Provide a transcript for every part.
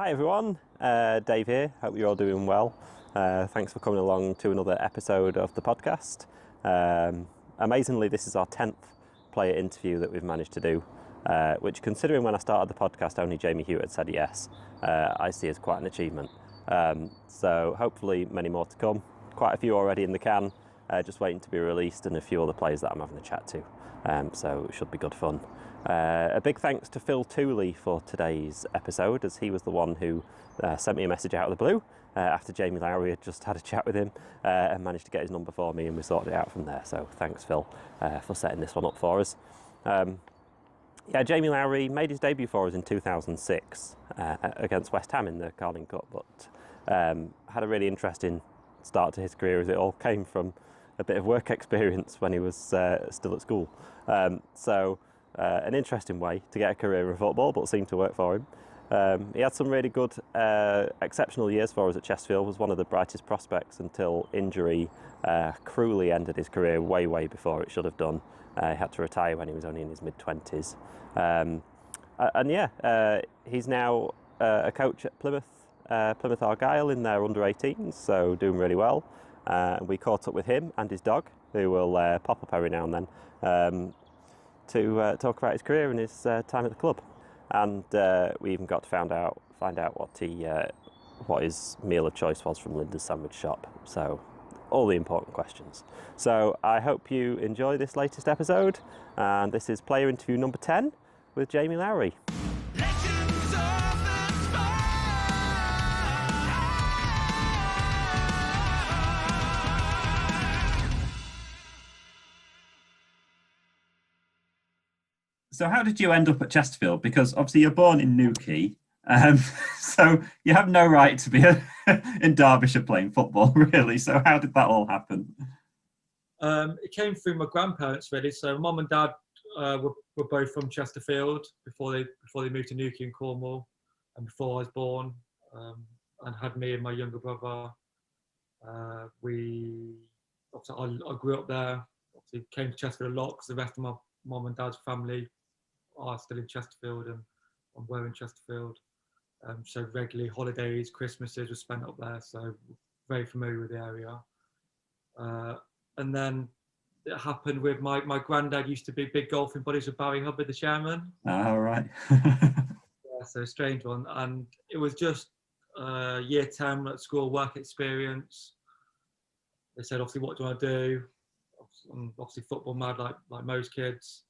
Hi everyone, Dave here. Hope you're all doing well. Thanks for coming along to another episode of the podcast. Amazingly, this is our 10th player interview that we've managed to do, which, considering when I started the podcast only Jamie Hewitt said yes, I see as quite an achievement. So hopefully many more to come. Quite a few already in the can, just waiting to be released, and a few other players that I'm having a chat to. So it should be good fun. A big thanks to Phil Tooley for today's episode, as he was the one who sent me a message out of the blue after Jamie Lowry had just had a chat with him and managed to get his number for me, and we sorted it out from there. So thanks, Phil, for setting this one up for us. Jamie Lowry made his debut for us in 2006 against West Ham in the Carling Cup, but had a really interesting start to his career, as it all came from a bit of work experience when he was still at school. An interesting way to get a career in football, but seemed to work for him. He had some really good, exceptional years for us at Chesterfield, was one of the brightest prospects until injury cruelly ended his career way before it should have done. He had to retire when he was only in his mid-20s. He's now a coach at Plymouth Argyle in their under-18s, so doing really well. We caught up with him and his dog, who will pop up every now and then, to talk about his career and his time at the club. And we even got to find out what his meal of choice was from Linda's sandwich shop. So all the important questions. So I hope you enjoy this latest episode, and this is player interview number 10 with Jamie Lowry. So how did you end up at Chesterfield? Because obviously you're born in Newquay, so you have no right to be in Derbyshire playing football, really. So how did that all happen? It came through my grandparents, really. So mum and dad were both from Chesterfield before they moved to Newquay in Cornwall, and before I was born, and had me and my younger brother. I grew up there. Obviously came to Chesterfield a lot because the rest of my mum and dad's family are still in Chesterfield and were in Chesterfield. So regularly holidays, Christmases were spent up there, so very familiar with the area. And then it happened with my granddad used to be big golfing buddies with Barry Hubbard, the chairman. All right. Yeah, so a strange one. And it was just year 10 at school, work experience. They said, obviously, what do you want to do? I'm obviously football mad, like most kids.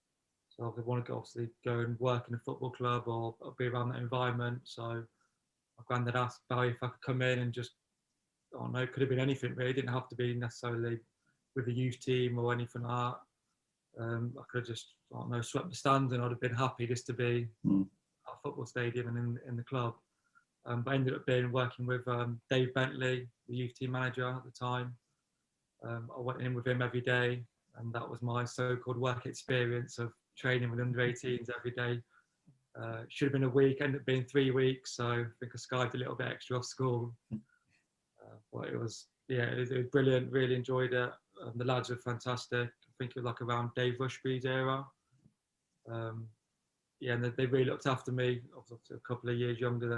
So I want to go and work in a football club or be around that environment. So my granddad asked Barry if I could come in and just, I don't know, it could have been anything really. It didn't have to be necessarily with the youth team or anything like that. I could have just, I don't know, swept the stands, and I'd have been happy just to be at a football stadium and in the club. But I ended up working with Dave Bentley, the youth team manager at the time. I went in with him every day, and that was my so-called work experience of training with under 18s every day. Should have been a week, ended up being 3 weeks, so I think I skived a little bit extra off school. But it was brilliant, really enjoyed it. The lads were fantastic. I think it was like around Dave Rushby's era. And they really looked after me. Obviously a couple of years younger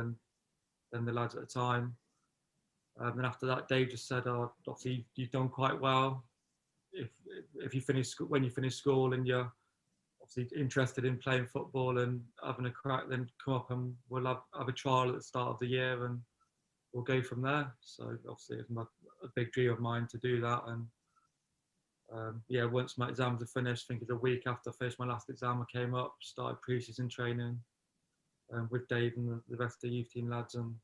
than the lads at the time. And after that, Dave just said, obviously you've done quite well. If you finish when you finish school and you're obviously interested in playing football and having a crack, then come up and we'll have a trial at the start of the year and we'll go from there. So obviously it's a big dream of mine to do that. And once my exams are finished, I think it's a week after I finished my last exam, I came up, started pre-season training with Dave and the rest of the youth team lads, and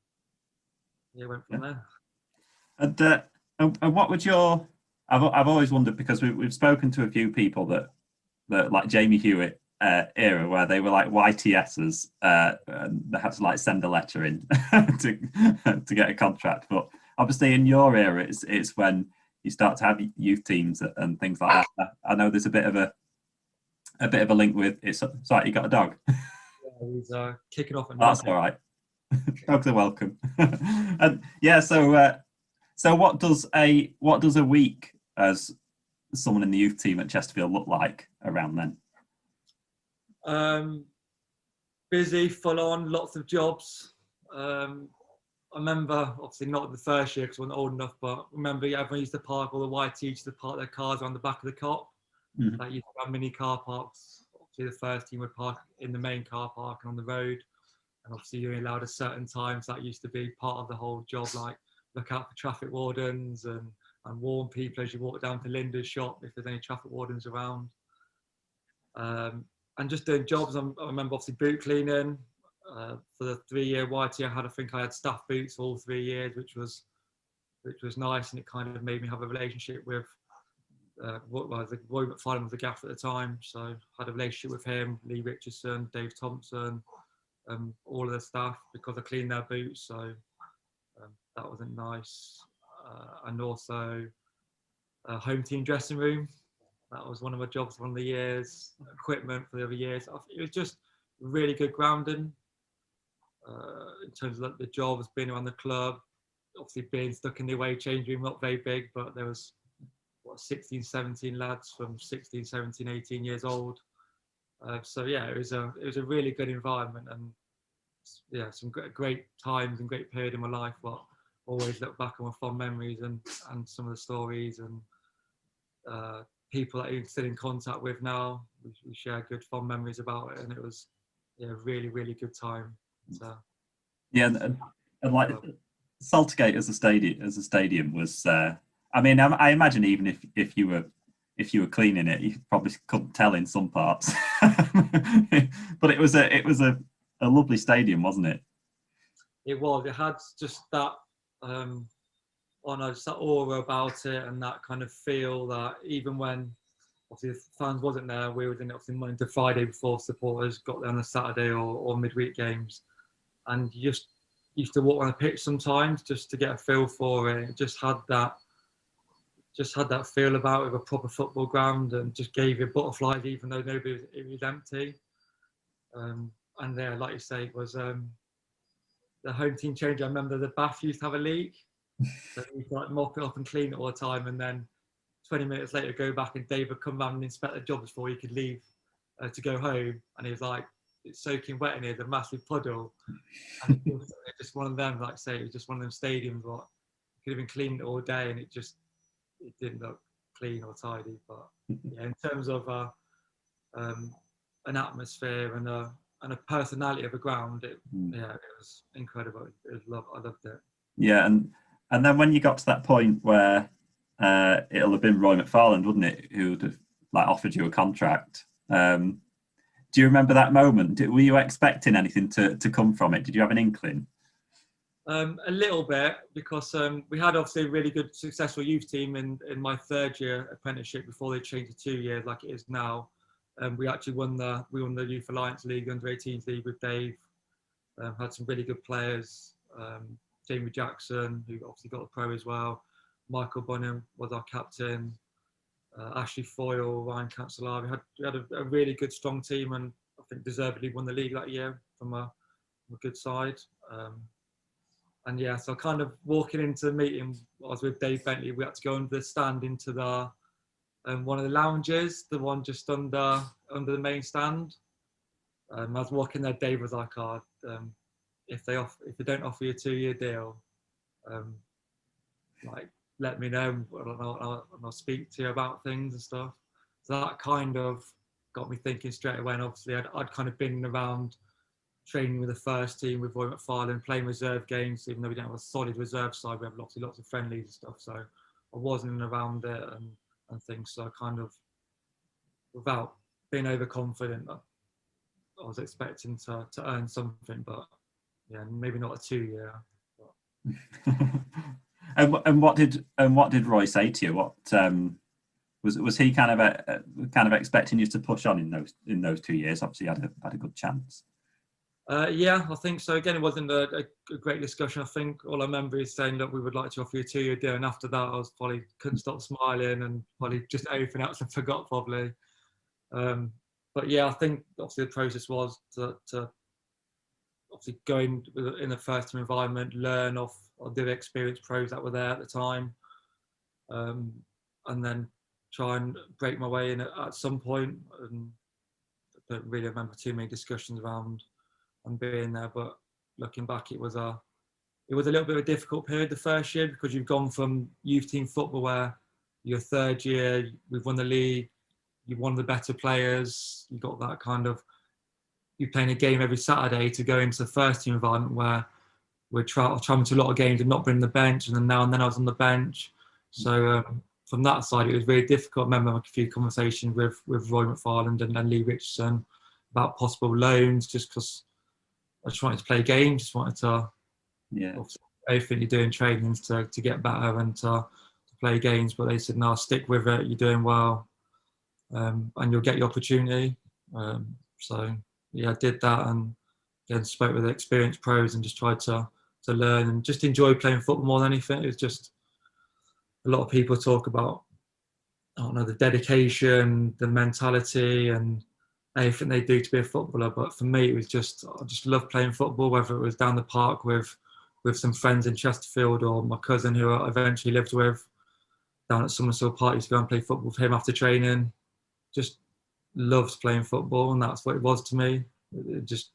went from there. And what would your... I've always wondered, because we've spoken to a few people that like Jamie Hewitt era, where they were like YTSs, and they had to like send a letter in to get a contract. But obviously in your era, it's when you start to have youth teams and things like that. I know there's a bit of a link with it's. Sorry, you got a dog? Yeah, he's kicking off. That's all right. Dogs are welcome. And so what does a week as someone in the youth team at Chesterfield look like around then? Busy, full on, lots of jobs. I remember, obviously not the first year because I wasn't old enough, but I remember everyone used to park, all the YT used to park their cars around the back of the Cop. Mhm. Like, used to have mini car parks. Obviously the first team would park in the main car park and on the road. And obviously you're allowed a certain time, so that used to be part of the whole job, like look out for traffic wardens and warn people as you walk down to Linda's shop if there's any traffic wardens around. And just doing jobs. I remember obviously boot cleaning. For the 3-year YT I think I had staff boots all 3 years, which was nice, and it kind of made me have a relationship with Roy McFarlane was the gaffer at the time, so I had a relationship with him, Lee Richardson, Dave Thompson, all of the staff, because I cleaned their boots, so that wasn't nice. And also home team dressing room. That was one of my jobs one of the years. Equipment for the other years. It was just really good grounding in terms of like the jobs, being around the club. Obviously being stuck in the away change room, not very big, but there was 16, 17 lads from 16, 17, 18 years old. So yeah, it was a really good environment, and yeah, some great times and great period in my life. But always look back on my fond memories and some of the stories and people that I'm still in contact with now. We share good fond memories about it, and it was a really, really good time. So Yeah, and like Saltergate as a stadium was. I mean, I imagine even if you were cleaning it, you probably couldn't tell in some parts. But it was a lovely stadium, wasn't it? it was. It had just that. Just that aura about it, and that kind of feel that even when obviously the fans wasn't there, we were in obviously Monday to Friday before supporters got there on the Saturday or midweek games, and you just used to walk on the pitch sometimes just to get a feel for it. It just had that feel about it, of a proper football ground, and just gave you butterflies even though it was empty. And there, like you say, it was the home team change. I remember the bath used to have a leak. So you could like mop it up and clean it all the time, and then 20 minutes later go back and Dave would come round and inspect the job before he could leave to go home, and he was like, it's soaking wet in here, the massive puddle. And it was just one of them, like I say, it was just one of them stadiums what could have been cleaned all day, and it didn't look clean or tidy. But yeah, in terms of an atmosphere and a personality of a ground, it was incredible. I loved it. Yeah, and then when you got to that point where it'll have been Roy McFarlane, wouldn't it, who'd have like offered you a contract? Do you remember that moment? Were you expecting anything to come from it? Did you have an inkling? A little bit, because we had obviously a really good, successful youth team in my 3rd year apprenticeship before they changed to 2 years like it is now. We actually won the Youth Alliance League, under 18s league with Dave. Had some really good players. Jamie Jackson, who obviously got a pro as well. Michael Bunham was our captain. Ashley Foyle, Ryan Cancellara. We had a really good, strong team, and I think deservedly won the league that year from a good side. And yeah, so kind of walking into the meeting, I was with Dave Bentley. We had to go under the stand into the one of the lounges, the one just under the main stand. I was walking there. Dave was like, if they don't offer you a 2-year deal, like let me know, and I'll speak to you about things and stuff. So that kind of got me thinking straight away. And obviously I'd kind of been around training with the first team with Roy McFarlane, playing reserve games, even though we don't have a solid reserve side, we have lots of friendlies and stuff. So I wasn't around it and things. So I kind of, without being overconfident, I was expecting to earn something, but yeah, maybe not a 2-year. And what did Roy say to you? What was he kind of expecting you to push on in those 2 years? Obviously, you had a good chance. Yeah, I think so. Again, it wasn't a great discussion. I think all I remember is saying, look, we would like to offer you a 2-year deal. And after that, I was probably couldn't stop smiling, and probably just everything else I forgot probably. But yeah, I think obviously the process was to obviously go in the first team environment, learn off the experienced pros that were there at the time, and then try and break my way in at some point. And I don't really remember too many discussions around and being there, but looking back, it was a little bit of a difficult period the first year, because you've gone from youth team football where your third year, we've won the league, you're one of the better players, you got that kind of, you're playing a game every Saturday, to go into the first team environment where we're traveling to a lot of games and not bringing the bench, and then now and then I was on the bench. So from that side, it was really difficult. I remember a few conversations with Roy McFarland and Lee Richardson about possible loans, just because I just wanted to play games, just wanted to, everything you do in training is to get better and to play games. But they said, no, stick with it, you're doing well, and you'll get your opportunity. So yeah, I did that, and again spoke with the experienced pros and just tried to learn and just enjoy playing football more than anything. It was just, a lot of people talk about, I don't know, the dedication, the mentality, and everything they do to be a footballer. But for me, it was just, I just loved playing football, whether it was down the park with some friends in Chesterfield, or my cousin who I eventually lived with down at Somerset Park, to go and play football with him after training. Just loved playing football, and that's what it was to me. It just,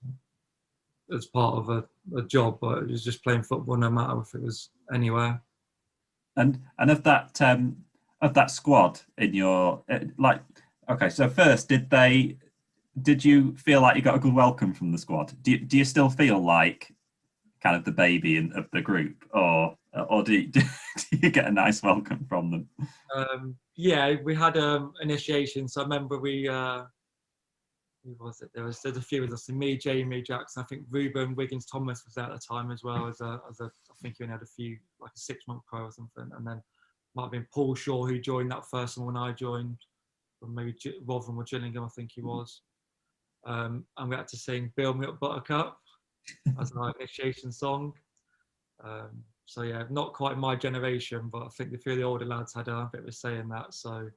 as part of a job, but it was just playing football, no matter if it was anywhere. And of that squad in your okay, so first, did you feel like you got a good welcome from the squad? Do you still feel like kind of the baby of the group, or do you get a nice welcome from them? Yeah, we had initiation. So I remember who was it? There's a few of us, me, Jamie, Jackson. I think Ruben Wiggins Thomas was there at the time as well, as a I think he only had a few, like a 6-month pro or something. And then might have been Paul Shaw who joined that first one when I joined, or maybe Rotherham or Gillingham, I think he was. And we had to sing "Build Me Up Buttercup" as our initiation song. So yeah, not quite my generation, but I think a few of the older lads had a bit of a say in that. So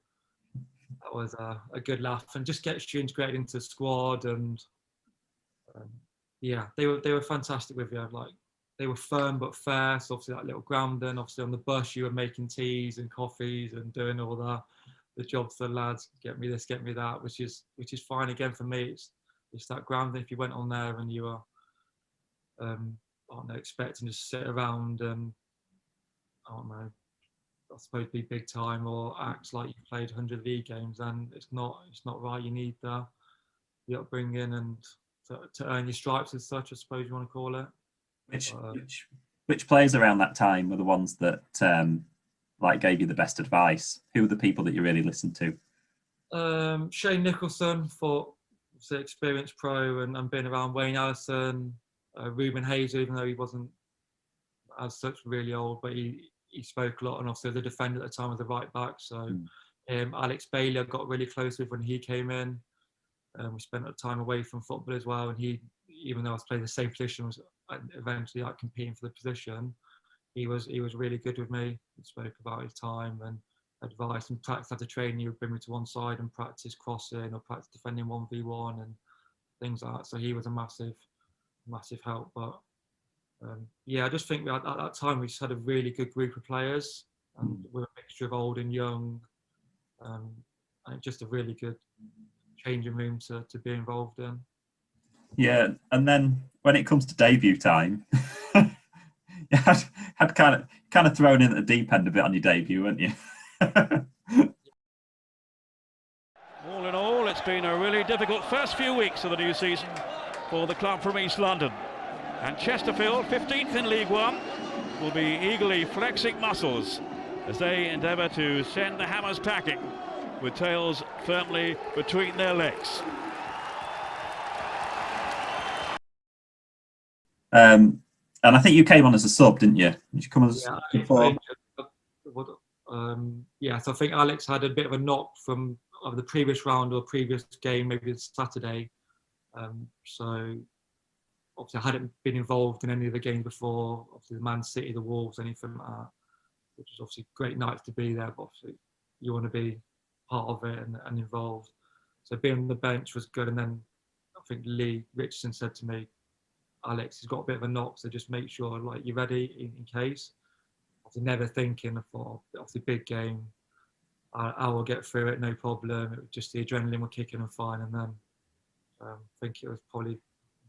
that was a good laugh, and just gets you integrated into the squad. And yeah, they were fantastic with you. Like, they were firm but fair. So obviously that little grounding. Obviously on the bus you were making teas and coffees and doing all the jobs for the lads. Get me this, get me that, which is fine. Again, for me, it's that grounding. If you went on there and you were I don't know, expecting to sit around and, I don't know, I suppose be big time or act like you've played 100 league games, and it's not right. You need the upbringing and to earn your stripes as such, I suppose you want to call it. Which players around that time were the ones that like gave you the best advice? Who were the people that you really listened to? Shane Nicholson, for the experienced pro, and being around Wayne Allison, Ruben Hayes, even though he wasn't as such really old, but he spoke a lot, and also the defender at the time was the right back. So Alex Bailey I got really close with when he came in. We spent a time away from football as well, and he, even though I was playing the same position, was eventually like competing for the position. He was really good with me. He spoke about his time and advice, and practice after training. He would bring me to one side and practice crossing or practice defending 1v1 and things like that. So he was a massive help. But yeah, I just think at that time we just had a really good group of players, and we're a mixture of old and young, and just a really good changing room to be involved in. Yeah, and then when it comes to debut time, you had kind of thrown in at the deep end a bit on your debut, weren't you? All in all, it's been a really difficult first few weeks of the new season for the club from East London. And Chesterfield, 15th in League One, will be eagerly flexing muscles as they endeavour to send the hammers packing with tails firmly between their legs. And I think you came on as a sub, didn't you? Did you come as before? Yeah, so I think Alex had a bit of a knock from the previous round or previous game, maybe it's Saturday. So obviously I hadn't been involved in any of the games before, obviously the Man City, the Wolves, anything like that, which is obviously great nights to be there, but obviously you want to be part of it and involved. So being on the bench was good. And then I think Lee Richardson said to me, Alex, he's got a bit of a knock, so just make sure like you're ready in case. Obviously never thinking of obviously big game, I will get through it, no problem. It was just the adrenaline were kicking and fine. And then I think it was probably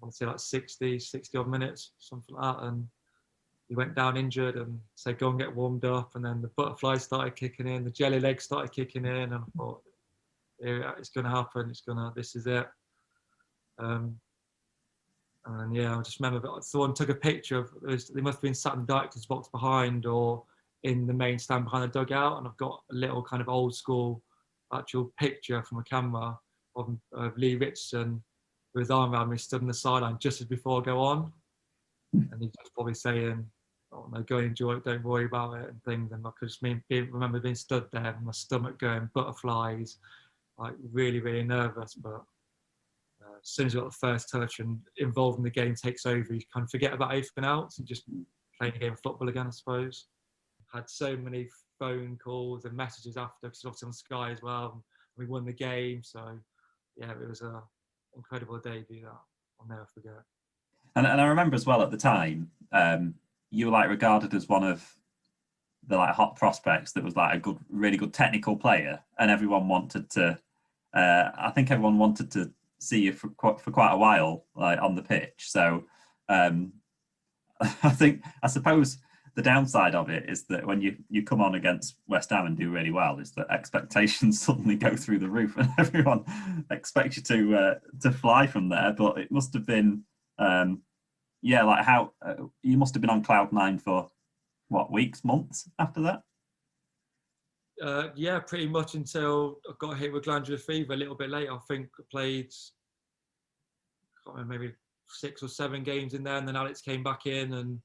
want to say like 60 odd minutes, something like that. And he went down injured and said, go and get warmed up. And then the butterflies started kicking in, the jelly legs started kicking in. And I thought, yeah, it's going to happen. This is it. And yeah, I just remember someone took a picture of, they must have been sat in the director's box behind or in the main stand behind the dugout. And I've got a little kind of old school actual picture from a camera of Lee Richardson with his arm around me, stood on the sideline just as before I go on. And he's just probably saying, oh no, go and enjoy it, don't worry about it and things. And I could just remember being stood there and my stomach going butterflies, like really, really nervous. But as soon as you got the first touch and involved in the game takes over, you kind of forget about everything else and just playing a game of football again, I suppose. Had so many phone calls and messages after, because obviously on Sky as well. And we won the game, so yeah, it was an incredible debut that I'll never forget. And I remember as well at the time, you were like regarded as one of the like hot prospects that was like a really good technical player, and everyone wanted to. I think everyone wanted to see you for quite a while, like on the pitch. So I suppose the downside of it is that when you come on against West Ham and do really well, is that expectations suddenly go through the roof and everyone expects you to fly from there. But it must have been, like how you must have been on cloud nine for what, weeks, months after that? Yeah, pretty much until I got hit with glandular fever a little bit later. I think I played, I can't remember, maybe 6 or 7 games in there, and then Alex came back in and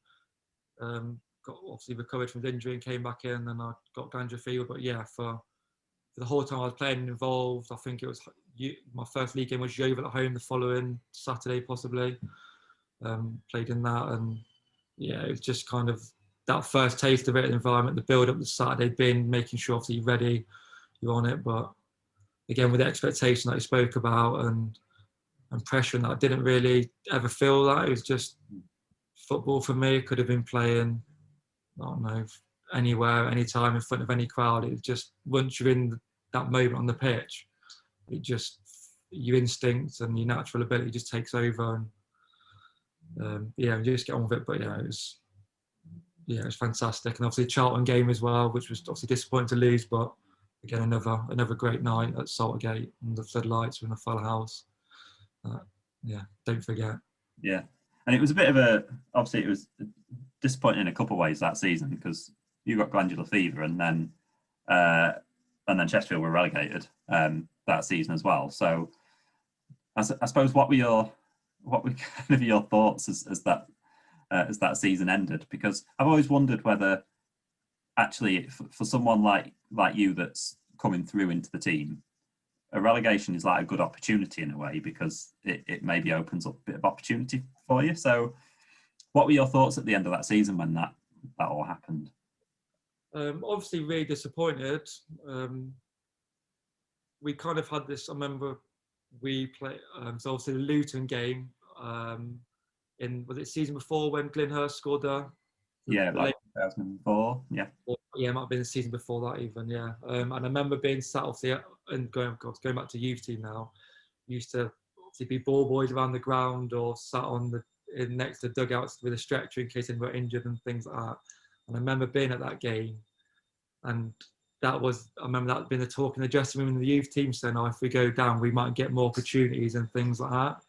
got obviously recovered from the injury and came back in, and I got glandular fever. But yeah, for the whole time I was playing and involved, I think it was my first league game was Yeovil at home the following Saturday possibly. Played in that, and yeah, it was just kind of that first taste of it, the environment, the build up, the Saturday bin, making sure obviously you're ready, you're on it. But again, with the expectation that you spoke about and pressure, and that I didn't really ever feel that. It was just football for me. It could have been playing, I don't know, anywhere, anytime, in front of any crowd. It was just, once you're in that moment on the pitch, it just, your instincts and your natural ability just takes over. And you just get on with it. But yeah, it was fantastic. And obviously Charlton game as well, which was obviously disappointing to lose, but again, another great night at Saltergate and the floodlights were in a full house. Don't forget. Yeah, and it was a bit of obviously it was disappointing in a couple of ways that season, because you got glandular fever and then Chesterfield were relegated that season as well. So I suppose what were kind of your thoughts as that season ended? Because I've always wondered whether actually for someone like you that's coming through into the team, a relegation is like a good opportunity in a way, because it maybe opens up a bit of opportunity for you. So what were your thoughts at the end of that season when that all happened? Obviously really disappointed. We kind of had this, I remember we played, so obviously the Luton game, was it season before when Glyn Hurst scored like 2004, yeah. Yeah, it might have been the season before that even, yeah. And I remember being sat obviously and going back to youth team now, used to obviously be ball boys around the ground or sat next to dugouts with a stretcher in case anyone got injured and things like that. And I remember being at that game, and I remember that being the talk in the dressing room in the youth team saying, if we go down, we might get more opportunities and things like that.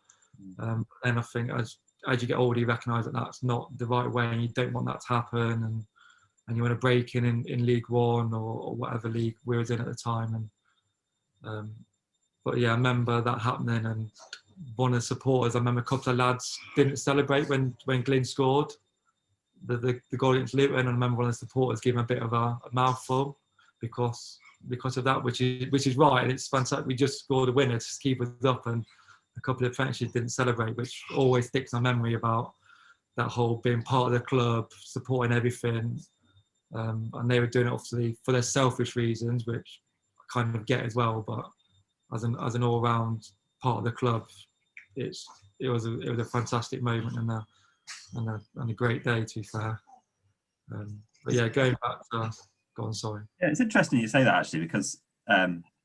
And I think as you get older, you recognise that that's not the right way, and you don't want that to happen, and you want to break in League One or whatever league we was in at the time. And but yeah, I remember that happening, and one of the supporters, I remember a couple of lads didn't celebrate when Glyn scored the goal against Luton, and I remember one of the supporters giving a bit of a mouthful because of that, which is right, and it's fantastic. We just scored a winner to keep us up, and a couple of apprentices didn't celebrate, which always sticks in my memory about that whole being part of the club, supporting everything. And they were doing it obviously for their selfish reasons, which I kind of get as well. But as an all-round part of the club, it was a fantastic moment and a great day, to be fair. But yeah, going back to, go on, sorry. Yeah, it's interesting you say that actually, because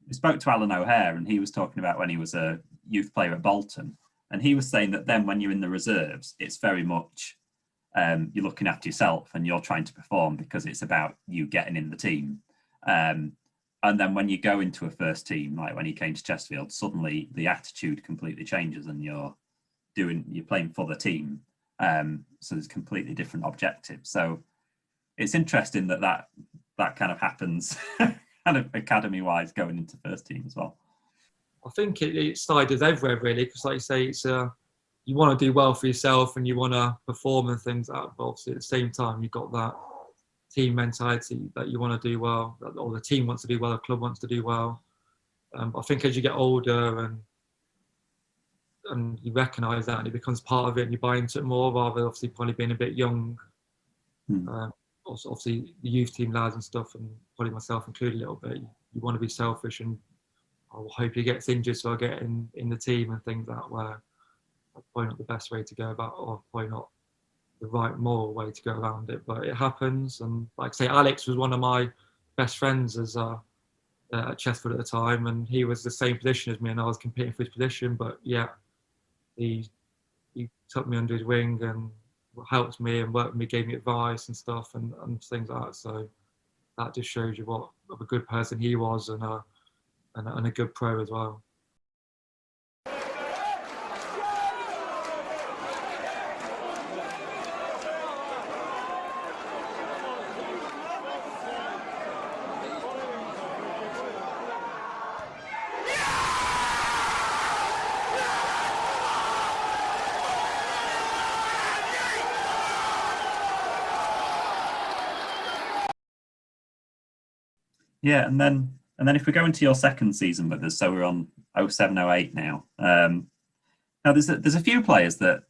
we spoke to Alan O'Hare and he was talking about when he was a youth player at Bolton, And he was saying that then when you're in the reserves, it's very much you're looking after yourself and you're trying to perform because it's about you getting in the team. And then when you go into a first team, like when he came to Chesterfield, suddenly the attitude completely changes and you're playing for the team. So there's completely different objectives. So it's interesting that kind of happens kind of academy-wise going into first team as well. I think it started everywhere really, because like you say, it's you want to do well for yourself and you want to perform and things like that, but obviously at the same time you've got that team mentality that you want to do well, or the team wants to do well, the club wants to do well. I think as you get older and you recognise that and it becomes part of it and you buy into it more, rather obviously probably being a bit young. Also, obviously the youth team lads and stuff, and probably myself included a little bit, you want to be selfish and I hope he gets injured so I get in the team and things like that, where that's probably not the best way to go about, or probably not the right moral way to go around it, but it happens. And like I say, Alex was one of my best friends at Chesterfield at the time, and he was the same position as me and I was competing for his position, but yeah, he took me under his wing and helped me and worked with me, gave me advice and stuff and things like that. So that just shows you what of a good person he was and a good pro as well. Yeah, and then if we go into your second season with us, so we're on 07-08 now. Now there's a few players that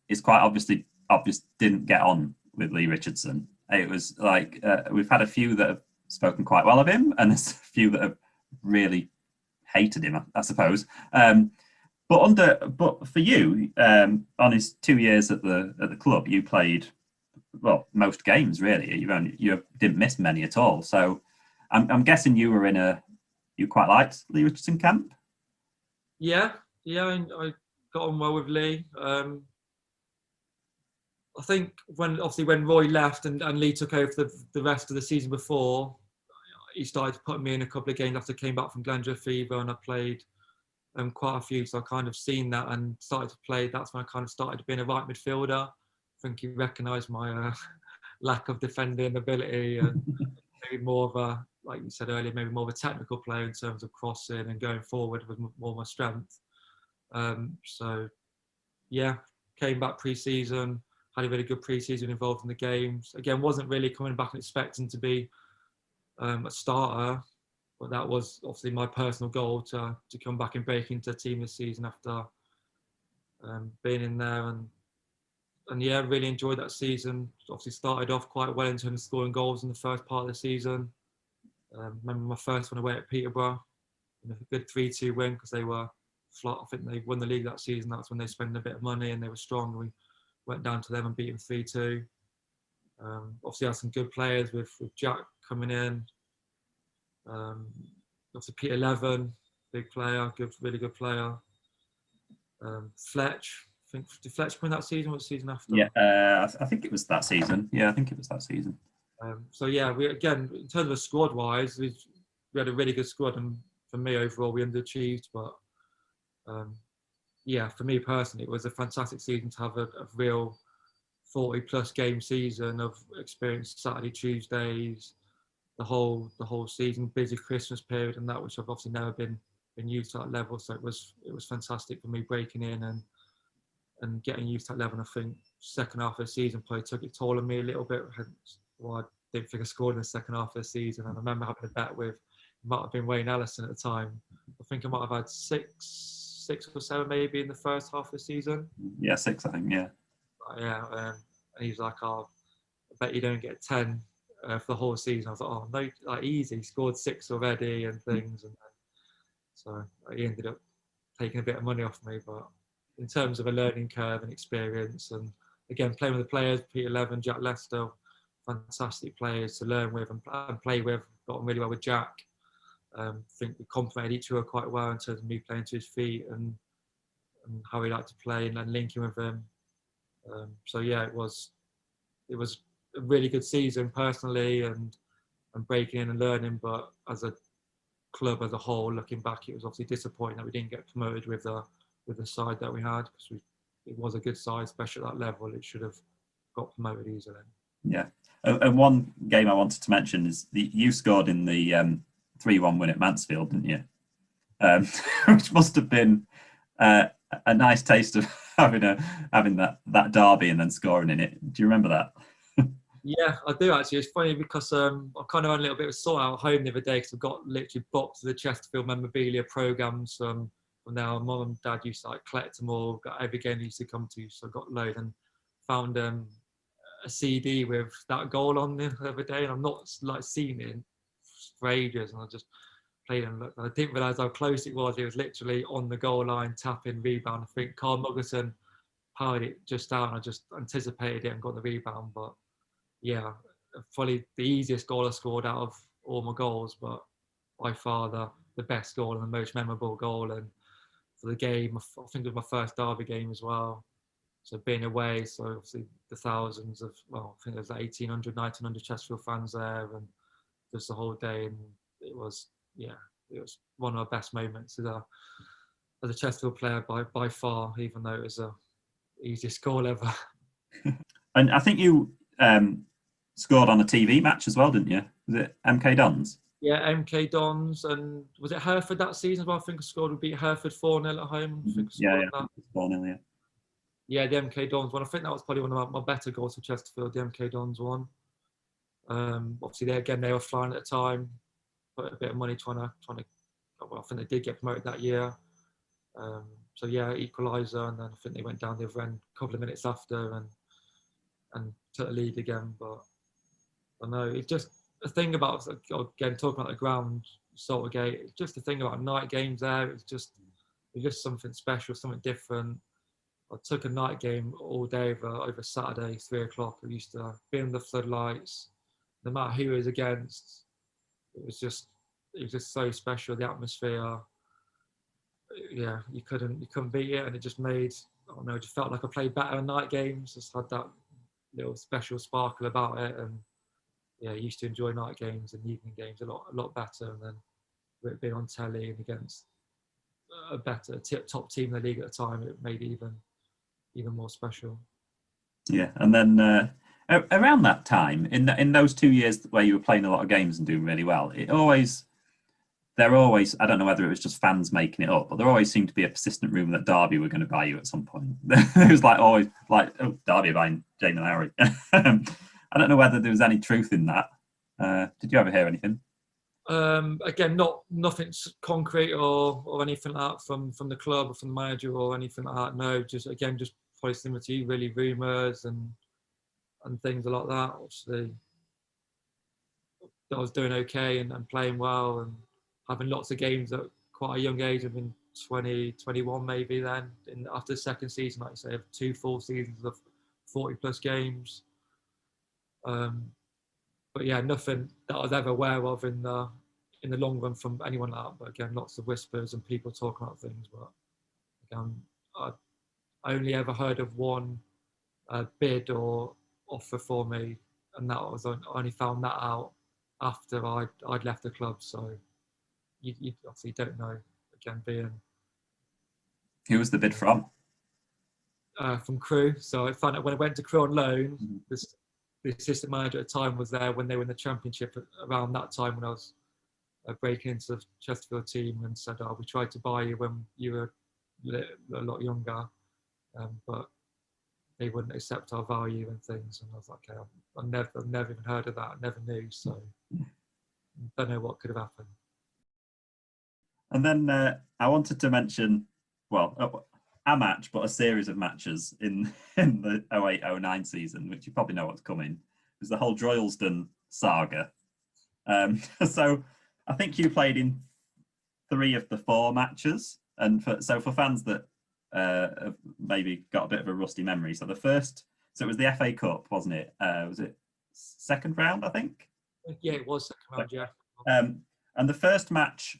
it's quite obvious didn't get on with Lee Richardson. It was like we've had a few that have spoken quite well of him, and there's a few that have really hated him, I suppose. But for you, on his 2 years at the club, you played most games really. You didn't miss many at all. So I'm guessing you quite liked Lee Richardson camp. Yeah, I got on well with Lee. I think when Roy left and Lee took over the rest of the season before, he started putting me in a couple of games after I came back from glandular fever, and I played quite a few. So I kind of seen that and started to play. That's when I kind of started being a right midfielder. I think he recognised my lack of defending ability and maybe more of a, like you said earlier, maybe more of a technical player in terms of crossing and going forward with more of my strength. So yeah, came back pre-season, had a really good pre-season involved in the games. Again, wasn't really coming back and expecting to be a starter, but that was obviously my personal goal to come back and break into the team this season after being in there. And yeah, really enjoyed that season. Obviously started off quite well in terms of scoring goals in the first part of the season. Remember my first one away at Peterborough, a good 3-2 win because they were flat. I think they won the league that season. That's when they spent a bit of money and they were strong. We went down to them and beat them 3-2. Obviously had some good players with Jack coming in. Obviously Peter Levin, big player, really good player. Fletch. Did Fletch win that season? What season after? Yeah, I think it was that season. Yeah, I think it was that season. So yeah, we again in terms of squad wise, we had a really good squad, and for me overall we underachieved. But yeah, for me personally, it was a fantastic season to have a real 40+ game season of experienced Saturday, Tuesdays, the whole season, busy Christmas period, and that which I've obviously never been used to that level. So it was fantastic for me breaking in and getting used to that level. And I think second half of the season probably took it toll on me a little bit. I didn't think I scored in the second half of the season. And I remember having a bet with, it might have been Wayne Ellison at the time. I think I might have had six or seven maybe in the first half of the season. Yeah, 6, I think, yeah. Yeah, and he's like, I bet you don't get 10 for the whole season. I was like, oh, no, like easy. He scored 6 already and things. And so he ended up taking a bit of money off me. But in terms of a learning curve and experience, and again playing with the players, Peter Levin, Jack Lester, fantastic players to learn with and play with. Got on really well with Jack. I think we complemented each other quite well in terms of me playing to his feet and how he liked to play, and then linking with him. So yeah, it was a really good season personally, and breaking in and learning. But as a club as a whole, looking back, it was obviously disappointing that we didn't get promoted with the side that we had, because it was a good side, especially at that level. It should have got promoted easily. Yeah. And one game I wanted to mention is you scored in the 3-1 win at Mansfield, didn't you? Which must have been a nice taste of having that derby and then scoring in it. Do you remember that? Yeah, I do actually. It's funny because I kind of had a little bit of a sort out at home the other day, because I've got literally boxes of the Chesterfield memorabilia programs from now. Mum and Dad used to like collect them all. Got every game they used to come to, so I got loads, and found a CD with that goal on the other day, and I've not like seen it for ages, and I just played and looked. I didn't realise how close it was. It was literally on the goal line, tapping, rebound. I think Carl Muggerson powered it just down. I just anticipated it and got the rebound, but yeah, probably the easiest goal I scored out of all my goals, but by far the best goal and the most memorable goal. And for the game, I think it was my first derby game as well. So being away, so obviously the thousands of, well, I think there's like 1,800, 1,900 Chesterfield fans there, and just the whole day. And it was one of my best moments as a Chesterfield player by far, even though it was the easiest goal ever. And I think you scored on a TV match as well, didn't you? Was it MK Dons? Yeah, MK Dons, and was it Hereford that season as well? I think I scored, we beat Hereford 4-0 at home. I think Yeah, 4-0, yeah. Yeah, the MK Dons one. I think that was probably one of my better goals for Chesterfield, the MK Dons one. Obviously, they were flying at the time, put a bit of money trying to. Well, I think they did get promoted that year. So yeah, equaliser, and then I think they went down the other end a couple of minutes after and took the lead again. But I know it's just a thing about, again, talking about the ground, Saltergate. It's just the thing about night games there. It's just something special, something different. I took a night game all day over Saturday, 3 o'clock. I used to be in the floodlights, no matter who it was against. It was just so special. The atmosphere, yeah, you couldn't beat it, and it just made, I don't know, it just felt like I played better in night games. Just had that little special sparkle about it, and yeah, I used to enjoy night games and evening games a lot better. And then with it being on telly and against a better top team in the league at the time, it made it even more special. Yeah, and then around that time, in those 2 years where you were playing a lot of games and doing really well, there always, I don't know whether it was just fans making it up, but there always seemed to be a persistent rumour that Derby were going to buy you at some point. It was always Derby buying Jamie Lowry. I don't know whether there was any truth in that. Did you ever hear anything? Again, nothing concrete or anything like that from the club or from the manager or anything like that. No, just probably similar to you, really rumours and things like that. Obviously, that I was doing okay and playing well and having lots of games at quite a young age. I've been 20, 21 maybe then. After the second season, like I say, 2 full seasons of 40 plus games. But yeah, nothing that I was ever aware of in the long run from anyone like that. But again, lots of whispers and people talking about things. But again, I only ever heard of one bid or offer for me, and that was, I only found that out after I'd left the club. So you obviously don't know. Again, being Who was the bid from? From Crewe. So I found out when I went to Crewe on loan. The assistant manager at the time was there when they were in the Championship around that time when I was breaking into the Chesterfield team, and said, we tried to buy you when you were a lot younger, but they wouldn't accept our value and things. And I was like, okay, I've never even heard of that. I never knew. So don't know what could have happened. And then I wanted to mention, a match, but a series of matches in the 08-09 season, which you probably know what's coming. It was the whole Droylsden saga. So I think you played in 3 of the 4 matches. And for fans that have maybe got a bit of a rusty memory, so it was the FA Cup, wasn't it? Was it second round, I think? Yeah, it was second round, yeah. And the first match,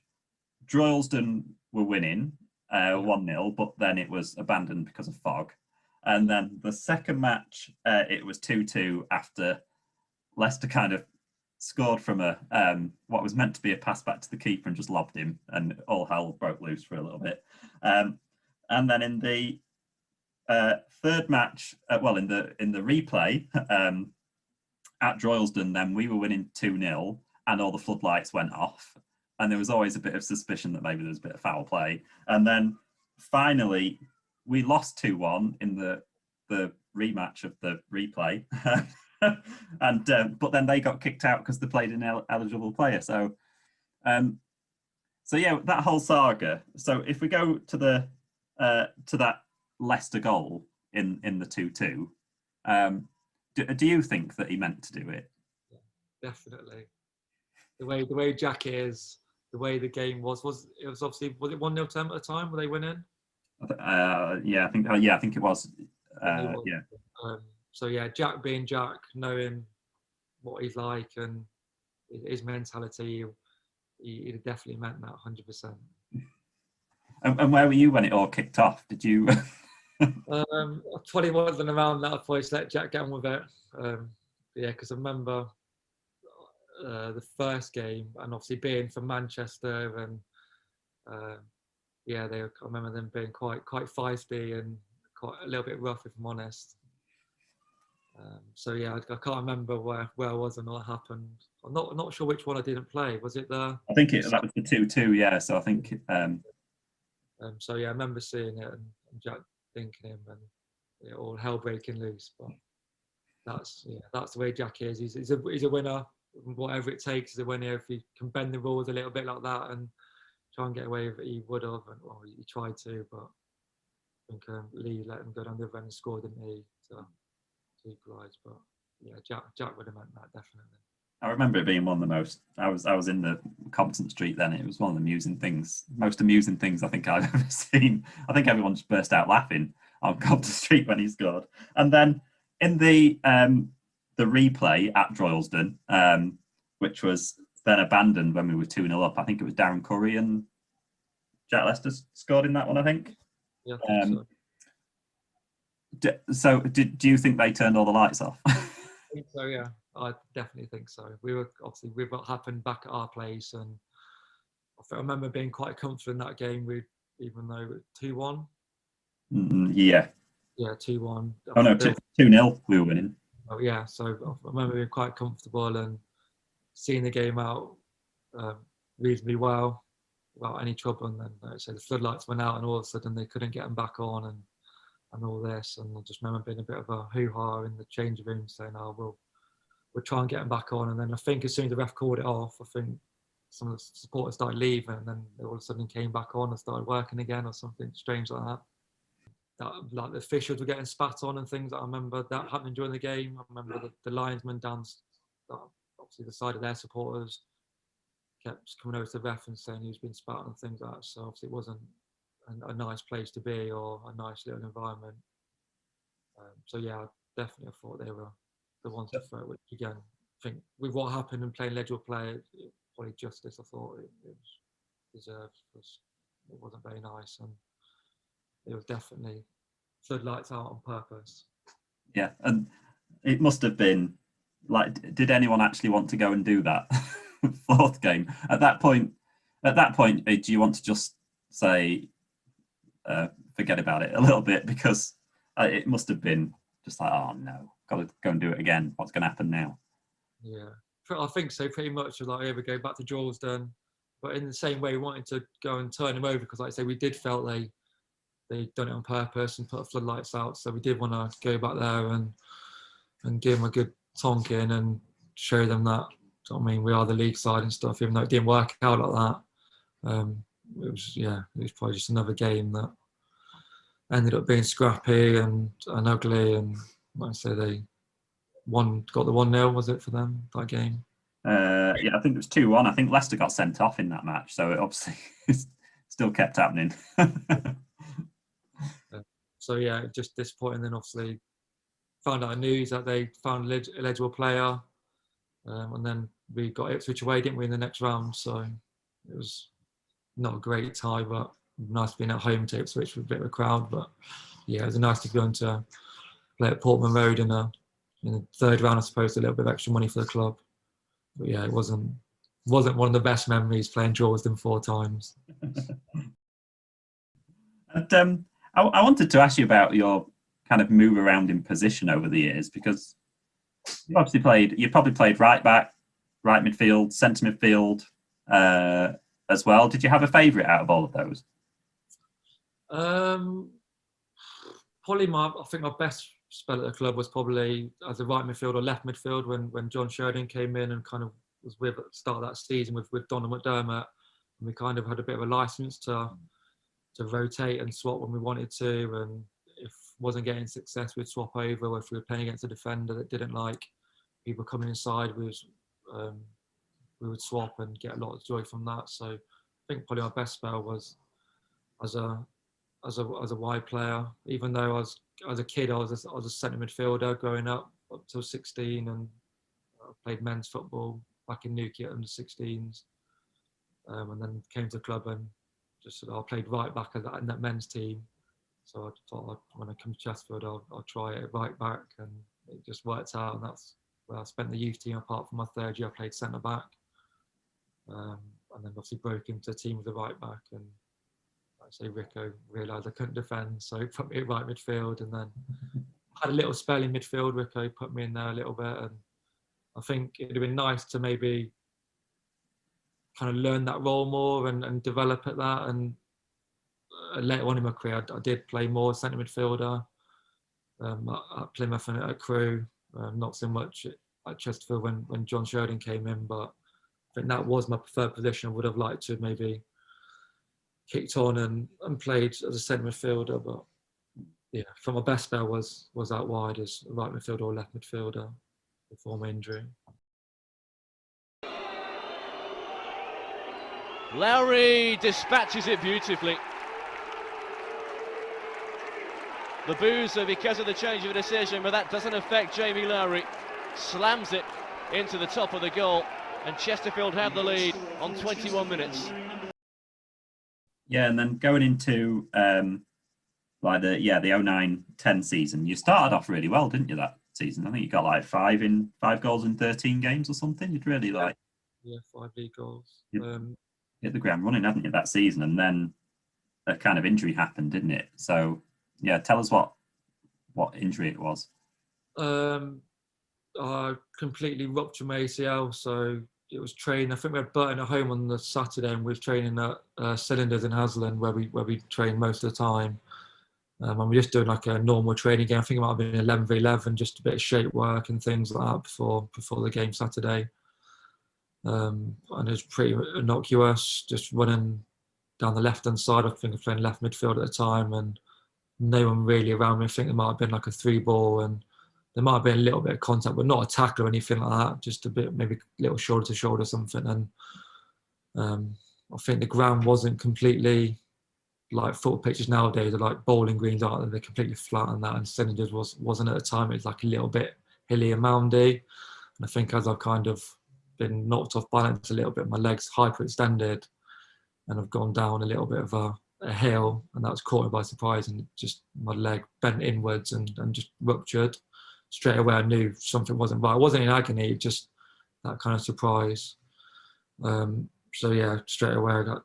Droylsden were winning, 1-0, but then it was abandoned because of fog. And then the second match, it was 2-2 after Leicester kind of scored from a what was meant to be a pass back to the keeper and just lobbed him, and all hell broke loose for a little bit. And then in the third match, in the replay at Droylsden, then we were winning 2-0, and all the floodlights went off, and there was always a bit of suspicion that maybe there was a bit of foul play. And then finally, we lost 2-1 in the rematch of the replay. And but then they got kicked out because they played an eligible player. So yeah, that whole saga. So if we go to that Leicester goal in the 2-2, do you think that he meant to do it? Yeah, definitely. The way Jack is, the way the game was it obviously, was it 1-0 to them at the time? Were they winning? I think it was. Yeah. So yeah, Jack being Jack, knowing what he's like and his mentality, he definitely meant that 100%. And where were you when it all kicked off? Did you? I probably wasn't around that. I'd probably just let Jack get on with it. Yeah, because I remember the first game, and obviously being from Manchester, and I remember them being quite feisty and quite a little bit rough, if I'm honest. So yeah, I can't remember where I was and what happened. I'm not sure which one I didn't play. Was it the? I think that was the 2-2. Yeah, so I think. So yeah, I remember seeing it and Jack thinking him, and all hell breaking loose. But that's the way Jack is. He's a winner. Whatever it takes, he's a winner. If he can bend the rules a little bit like that and try and get away with it, he would have. And he tried to, but I think Lee let him go down the other end and score, didn't he? To equalise. But yeah, Jack would have meant that, definitely. I remember it being one of the most. I was in the Compton Street then. It was one of the most amusing things I think I've ever seen. I think everyone just burst out laughing on Compton Street when he scored. And then in the replay at Droylsden, which was then abandoned when we were 2-0 up. I think it was Darren Curry and Jack Lester scored in that one, I think. Yeah, I think so. So do you think they turned all the lights off? I think so, yeah. I definitely think so. We were obviously with what happened back at our place, and I remember being quite confident in that game. Even though 2-1. Yeah. Yeah, 2-1. Oh no, 2-0 we were winning. Oh yeah, so I remember being quite comfortable and seeing the game out reasonably well without any trouble. And then so the floodlights went out, and all of a sudden they couldn't get them back on, and all this. And I just remember being a bit of a hoo-ha in the change room, saying, "Oh, we'll try and get them back on." And then I think as soon as the ref called it off, I think some of the supporters started leaving, and then they all of a sudden came back on and started working again, or something strange like that. Like the officials were getting spat on and things. I remember that happening during the game. I remember the linesman down, obviously the side of their supporters, kept coming over to the ref and saying he was being spat on and things like that. So obviously it wasn't a nice place to be or a nice little environment. So yeah, definitely I thought they were the ones to throw it. Which again, I think with what happened and playing legible play, probably justice. I thought it was deserved. It wasn't very nice, and it was definitely floodlights out on purpose. Yeah, and it must have been like, did anyone actually want to go and do that fourth game? At that point, do you want to just say, forget about it a little bit? Because it must have been just like, oh no, got to go and do it again. What's going to happen now? Yeah, I think so. Pretty much like, here we go, back to Droylsden. But in the same way, we wanted to go and turn them over because, like I say, we did felt they'd done it on purpose and put the floodlights out. So we did want to go back there and give them a good tonking and show them that, I mean, we are the league side and stuff, even though it didn't work out like that. It was probably just another game that ended up being scrappy and ugly. And like I say, they got the 1-0, was it, for them, that game? Yeah, I think it was 2-1. I think Leicester got sent off in that match, so it obviously still kept happening. So yeah, just disappointing. Then obviously found out news that they found a eligible player, and then we got Ipswich away, didn't we, in the next round? So it was not a great tie, but nice being at home to Ipswich with a bit of a crowd. But yeah, it was nice to go into play at Portman Road in the third round. I suppose a little bit of extra money for the club. But yeah, it wasn't one of the best memories playing Droylsden 4 times. And I wanted to ask you about your kind of move around in position over the years, because you probably played right back, right midfield, centre midfield as well. Did you have a favourite out of all of those? Probably I think my best spell at the club was probably as a right midfield or left midfield when John Sheridan came in and kind of was with at the start of that season with Donald McDermott, and we kind of had a bit of a license to rotate and swap when we wanted to, and if wasn't getting success we'd swap over, or if we were playing against a defender that didn't like people coming inside, we would swap and get a lot of joy from that. So I think probably my best spell was as a wide player, even though as a kid I was a centre midfielder growing up till 16, and I played men's football back in Newquay under 16s, and then came to the club and I played right back in that men's team. So I thought when I come to Chesterfield, I'll try it at right back, and it just worked out. And that's where I spent the youth team. Apart from my third year, I played centre back, and then obviously broke into a team with the right back. And like I say, Rico realised I couldn't defend, so he put me at right midfield, and then had a little spell in midfield. Rico put me in there a little bit, and I think it'd have been nice to maybe kind of learn that role more and develop at that. And later on in my career, I did play more centre midfielder at Plymouth and at Crewe, not so much at Chesterfield when John Sheridan came in, but I think that was my preferred position. I would have liked to have maybe kicked on and played as a centre midfielder, but yeah, for my best spell was out wide as a right midfielder or left midfielder before my injury. Lowry dispatches it beautifully. The boos are because of the change of decision, but that doesn't affect Jamie Lowry. Slams it into the top of the goal, and Chesterfield have the lead on 21 minutes. Yeah, and then going into the 09-10 season, you started off really well, didn't you, that season? I think you got like 5 goals in 13 games or something. You'd really 5 league goals. Hit the ground running, haven't you, that season? And then a kind of injury happened, didn't it? So yeah, tell us what injury it was. I completely ruptured my ACL, so it was training. I think we had Burton at home on the Saturday, and we were training at Cylinders in Hasland, where we trained most of the time. And we were just doing like a normal training game. I think it might have been 11v11, just a bit of shape work and things like that before the game Saturday. And it was pretty innocuous, just running down the left-hand side. I think I was playing left midfield at the time, and no one really around me. I think there might have been like a 3-ball, and there might have been a little bit of contact, but not a tackle or anything like that, just a bit, maybe a little shoulder to shoulder or something. And I think the ground wasn't completely like football pitches nowadays are like bowling greens, aren't they? They're completely flat and that, and Cylinders wasn't at the time. It was like a little bit hilly and moundy. And I think as I've kind of been knocked off balance a little bit, my legs hyperextended, and I've gone down a little bit of a hill, and that was caught me by surprise, and just my leg bent inwards and just ruptured. Straight away I knew something wasn't right. I wasn't in agony, just that kind of surprise. So yeah, straight away I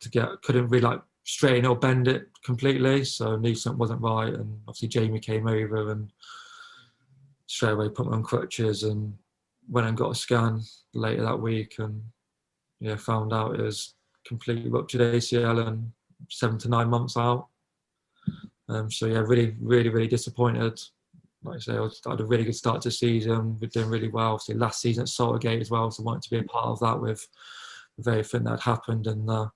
couldn't really like straighten or bend it completely, so I knew something wasn't right. And obviously Jamie came over and straight away put me on crutches, and went and got a scan later that week, and yeah, found out it was completely ruptured ACL and 7 to 9 months out. So yeah, really disappointed. Like I say, I had a really good start to the season. We're doing really well. Obviously last season at Saltergate as well, so I wanted to be a part of that with everything that had happened, and the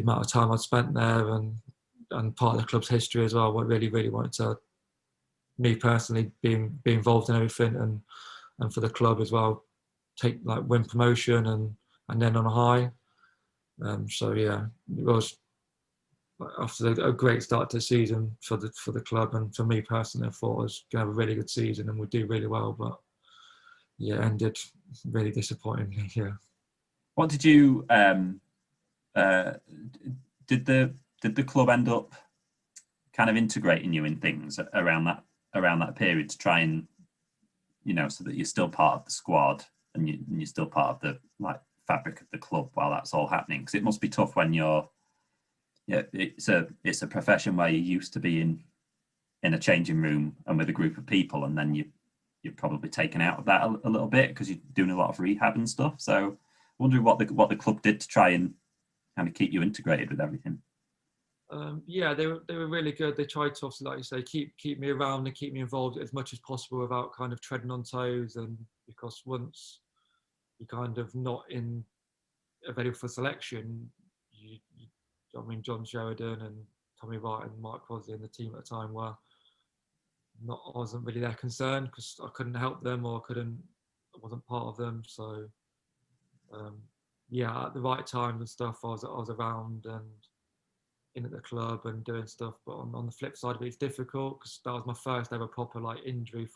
amount of time I'd spent there, and part of the club's history as well. I really wanted to, me personally, be involved in everything, and for the club as well, win promotion and then on a high. So yeah, it was after a great start to the season for the club, and for me personally, I thought I was going to have a really good season and would do really well, but yeah, ended really disappointingly. Yeah. What did you did did the club end up kind of integrating you in things around that period to try and, so that you're still part of the squad and you're still part of the fabric of the club while that's all happening? Because it must be tough when it's a profession where you're used to being in a changing room and with a group of people, and then you're probably taken out of that a little bit because you're doing a lot of rehab and stuff. So I'm wondering what the club did to try and kind of keep you integrated with everything. Yeah, they were really good. They tried to, obviously, like you say, keep me around and keep me involved as much as possible without kind of treading on toes. And because once you're kind of not available for selection, John Sheridan and Tommy Wright and Mike Crosby and the team at the time I wasn't really that concerned because I couldn't help them or I wasn't part of them. So at the right times and stuff, I was around and in at the club and doing stuff. But on the flip side of it, it's difficult because that was my first ever proper injury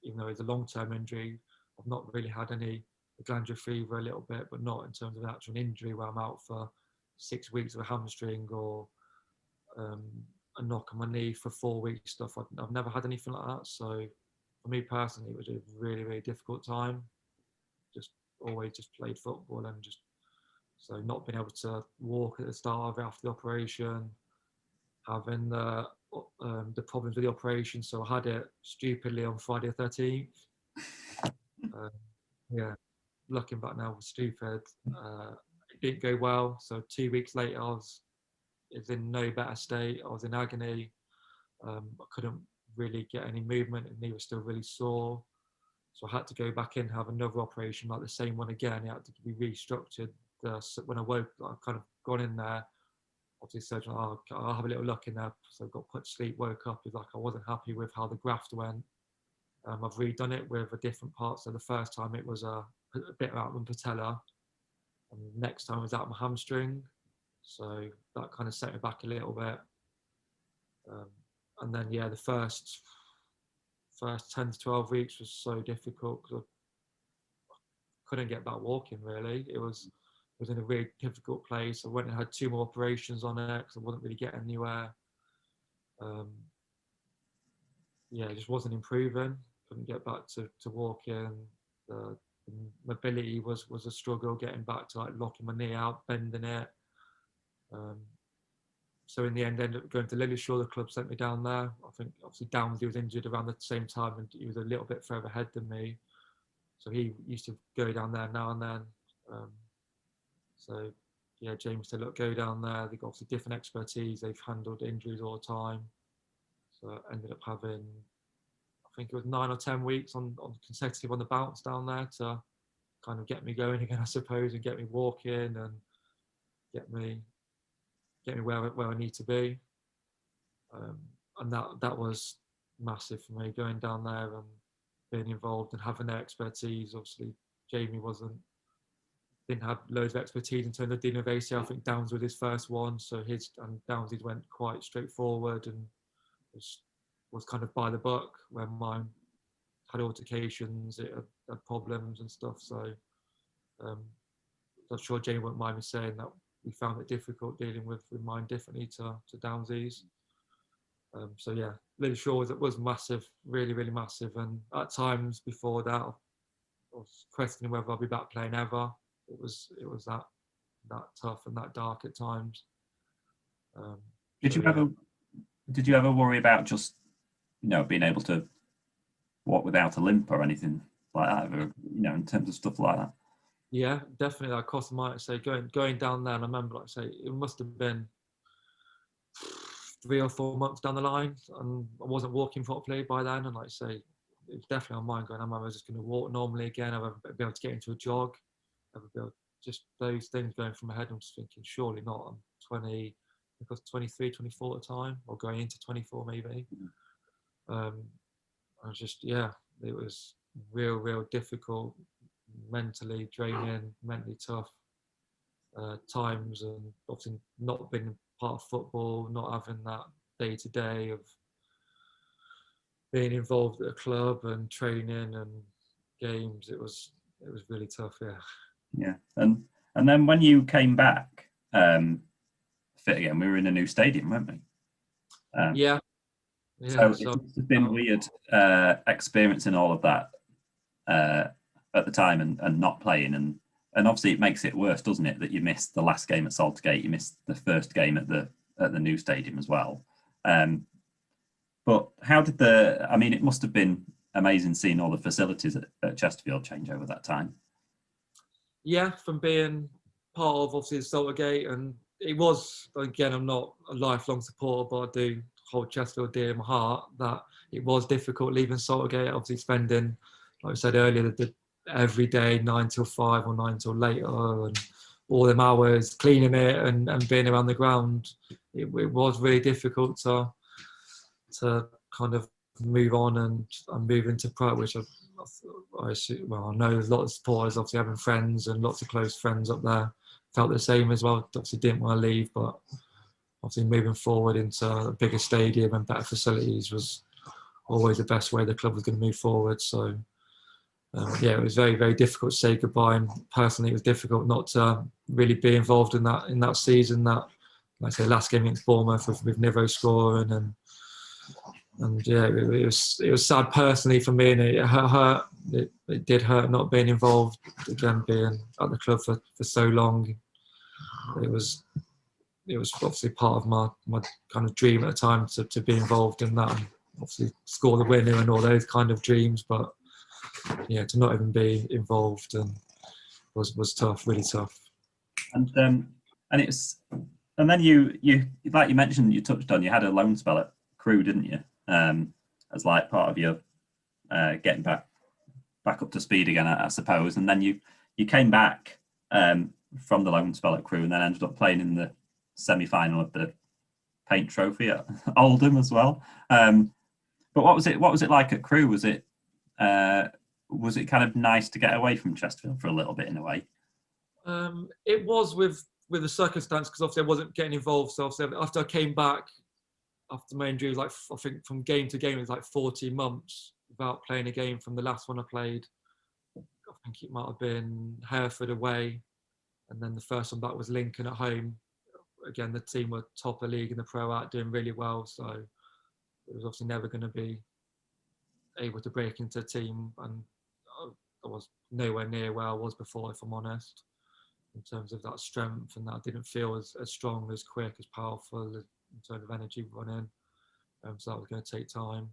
even though it's a long-term injury. I've not really had any glandular fever a little bit, but not in terms of an actual injury where I'm out for 6 weeks of a hamstring or a knock on my knee for 4 weeks stuff. I've never had anything like that. So for me personally, it was a really, really difficult time. Just always just played football and so not being able to walk at the start of it after the operation, having the problems with the operation. So I had it stupidly on Friday the 13th. Looking back now, was stupid. It didn't go well. So 2 weeks later, I was in no better state. I was in agony. I couldn't really get any movement, and knee was still really sore. So I had to go back in, have another operation, like the same one again. It had to be restructured. When I woke, I've kind of gone in there. Obviously, surgeon, I'll have a little look in there. So I got put to sleep, woke up, I wasn't happy with how the graft went. I've redone it with a different part. So the first time it was a bit out my patella, and next time it was out my hamstring. So that kind of set me back a little bit. And then the first 10 to 12 weeks was so difficult because I couldn't get back walking really. It was in a really difficult place. I went and had 2 more operations on it because I wasn't really getting anywhere. It just wasn't improving. Couldn't get back to walking. The mobility was a struggle, getting back to locking my knee out, bending it. So in the end, I ended up going to Lilleshall. The club sent me down there. I think obviously Downsley was injured around the same time and he was a little bit further ahead than me. So he used to go down there now and then. James said, look, go down there. They've got obviously different expertise. They've handled injuries all the time. So I ended up having, I think it was 9 or 10 weeks on consecutive on the bounce down there to kind of get me going again, I suppose, and get me walking and get me where I need to be. And that was massive for me, going down there and being involved and having their expertise. Obviously, Jamie didn't have loads of expertise in terms of dealing with ACL. I think Downs was his first one, so Downs went quite straightforward and was kind of by the book, where mine had altercations, it had problems and stuff. So I'm sure Jamie won't mind me saying that we found it difficult dealing with mine differently to Downsy's. Lilleshall was massive, really, really massive. And at times before that, I was questioning whether I'll be back playing ever. It was that tough and that dark at times. Did you ever worry about just being able to walk without a limp or anything like that, or, in terms of stuff like that? Yeah, definitely. That cost might say going down there, and I remember, like I say, it must have been 3 or 4 months down the line, and I wasn't walking properly by then. And like I say, it was definitely on mine going, I was just going to walk normally again. I'll be able to get into a jog. Just those things going through my head. I'm just thinking, surely not. I'm 20, I think I was 23, 24 at the time, or going into 24 maybe. I was just, it was real difficult, mentally draining, mentally tough times, and obviously not being part of football, not having that day to day of being involved at a club and training and games. It was really tough. Yeah. And then when you came back fit again, we were in a new stadium, weren't we? Yeah. So it's been weird experiencing all of that at the time and not playing, and obviously it makes it worse, doesn't it, that you missed the last game at Saltergate, you missed the first game at the new stadium as well. But how did it must have been amazing seeing all the facilities at Chesterfield change over that time. Yeah, from being part of obviously the Saltergate, and it was, again, I'm not a lifelong supporter, but I do hold Chesterfield dear in my heart, that it was difficult leaving Saltergate, obviously spending, like I said earlier, every day 9 till 5 or 9 till later, and all them hours cleaning it and being around the ground. It was really difficult to kind of move on and move into pro, which I know there's a lot of supporters, obviously having friends and lots of close friends up there felt the same as well. Obviously didn't want to leave, but obviously moving forward into a bigger stadium and better facilities was always the best way the club was going to move forward. So it was very, very difficult to say goodbye, and personally it was difficult not to really be involved in that season. That, like I say, last game against Bournemouth with Nivo scoring, and yeah, it was sad personally for me, and it hurt. It did hurt not being involved again, being at the club for so long. It was obviously part of my kind of dream at the time to be involved in that, and obviously score the winner and all those kind of dreams. But yeah, to not even be involved was tough, really tough. And then you like you mentioned, you touched on, you had a loan spell at Crewe, didn't you? As like part of your getting back up to speed again, I suppose. And then you came back from the loan spell at Crewe, and then ended up playing in the semi-final of the Paint Trophy at Oldham as well. But what was it like at Crewe? Was it kind of nice to get away from Chesterfield for a little bit in a way? It was with the circumstance, because obviously I wasn't getting involved. So obviously after I came back after my injury, like I think from game to game it was like 14 months without playing a game from the last one I played. I think it might have been Hereford away, and then the first one back was Lincoln at home. Again, the team were top of the league in the Pro Out, doing really well, so it was obviously never going to be able to break into a team, and I was nowhere near where I was before, if I'm honest, in terms of that strength, and that I didn't feel as strong, as quick, as powerful in terms of energy running. So that was going to take time.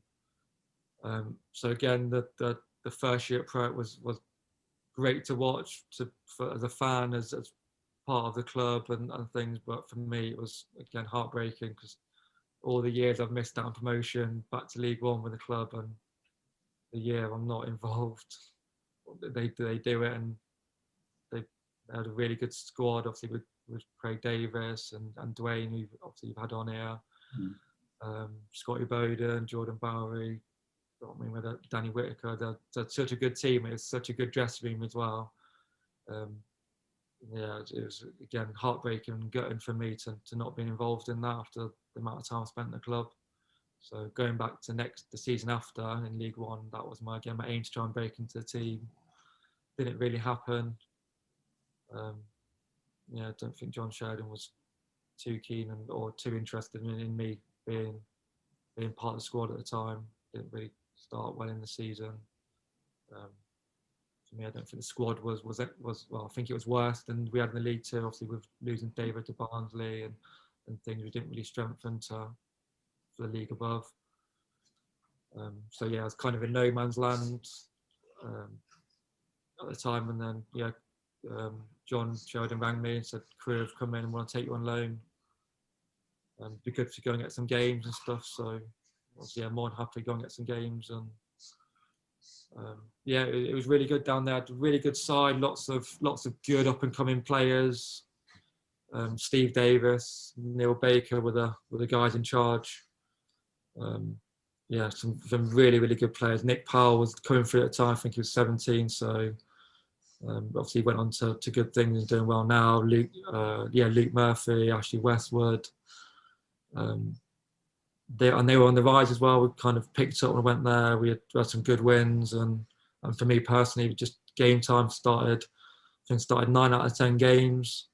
So again, the first year at Pro was great to watch as a fan, as part of the club and things. But for me, it was again heartbreaking, because all the years I've missed out on promotion back to League One with the club, and the year I'm not involved, they do it, and they had a really good squad, obviously with Craig Davis and Dwayne, who obviously you've had on here, Scotty Bowden, Jordan Bowery, with Danny Whitaker. They're such a good team. It's such a good dressing room as well. It was again heartbreaking and gutting for me to not be involved in that after the amount of time I spent in the club. So going back to the season after in League One, that was my aim to try and break into the team. Didn't really happen. I don't think John Sheridan was too keen or too interested in me being part of the squad at the time. Didn't really start well in the season. For me, I don't think the squad was well. I think it was worse than we had in the League Two. Obviously, with losing David to Barnsley and things, we didn't really strengthen for the league above. I was kind of in no man's land at the time, and then John Sheridan rang me and said, "Crewe have come in and want to take you on loan. It'd be good to go and get some games and stuff." So obviously, I'm more than happy to go and get some games, and it was really good down there. Had a really good side, lots of good up and coming players. Steve Davis, Neil Baker were the guys in charge. Some really, really good players. Nick Powell was coming through at the time. I think he was 17, so obviously went on to good things and doing well now. Luke Murphy, Ashley Westwood. They were on the rise as well. We kind of picked up when I went there. We had some good wins, and for me personally, just game time started. I think started 9 out of 10 games.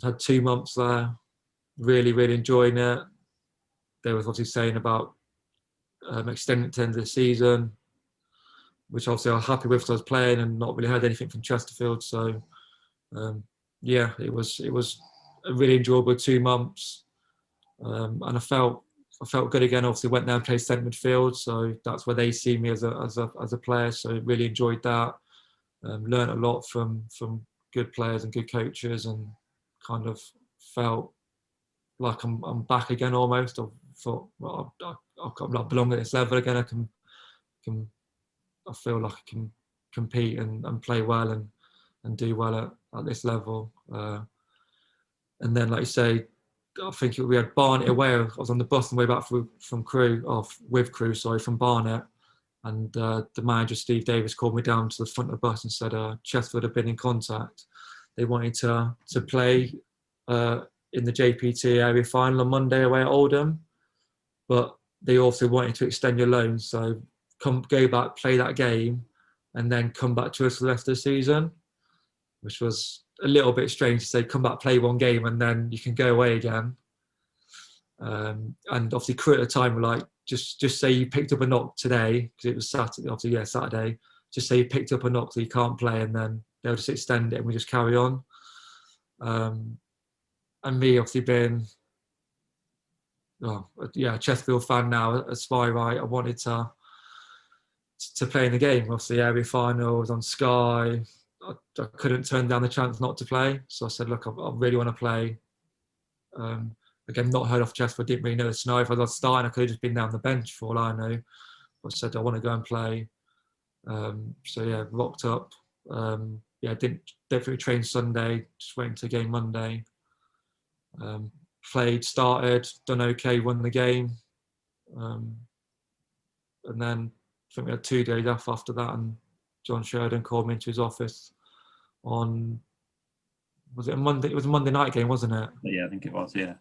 Had 2 months there. really enjoying it. They was obviously saying about extending it to the end of the season, which obviously I was happy with because I was playing and not really heard anything from Chesterfield. So yeah, it was a really enjoyable 2 months, and I felt good again. Obviously, went down and played centre midfield, so that's where they see me as a player. So really enjoyed that. Learned a lot from good players and good coaches, and kind of felt like I'm back again almost. I thought, well, I belong at this level again. I feel like I can compete and play well and do well at this level. And then, like you say, I think we had Barnet away. I was on the bus on the way back from Crewe, from Barnet. And the manager, Steve Davis, called me down to the front of the bus and said Chesterfield had been in contact. They wanted to play in the JPT area final on Monday away at Oldham, but they also wanted to extend your loan. So go back, play that game, and then come back to us for the rest of the season, which was a little bit strange to say, come back, play one game, and then you can go away again. And obviously, Crewe at the time were like, just say you picked up a knock today, because it was Saturday, obviously, yeah, Saturday. Just say you picked up a knock so you can't play, and then they'll just extend it and we just carry on. And me, obviously, being, a Chesterfield fan now, a spy right, I wanted to play in the game. Obviously, area final was on Sky. I couldn't turn down the chance not to play. So I said, look, I really want to play. Again, not heard of Chesterfield, didn't really know the scenario. If I was starting, I could have just been down the bench for all I know. But I said, I want to go and play. So yeah, rocked up. Didn't definitely train Sunday, just waiting to game Monday. Played, started, done okay, won the game. And then I think we had 2 days off after that, and John Sheridan called me into his office on, was it a Monday? It was a Monday night game, wasn't it? Yeah, I think it was, yeah.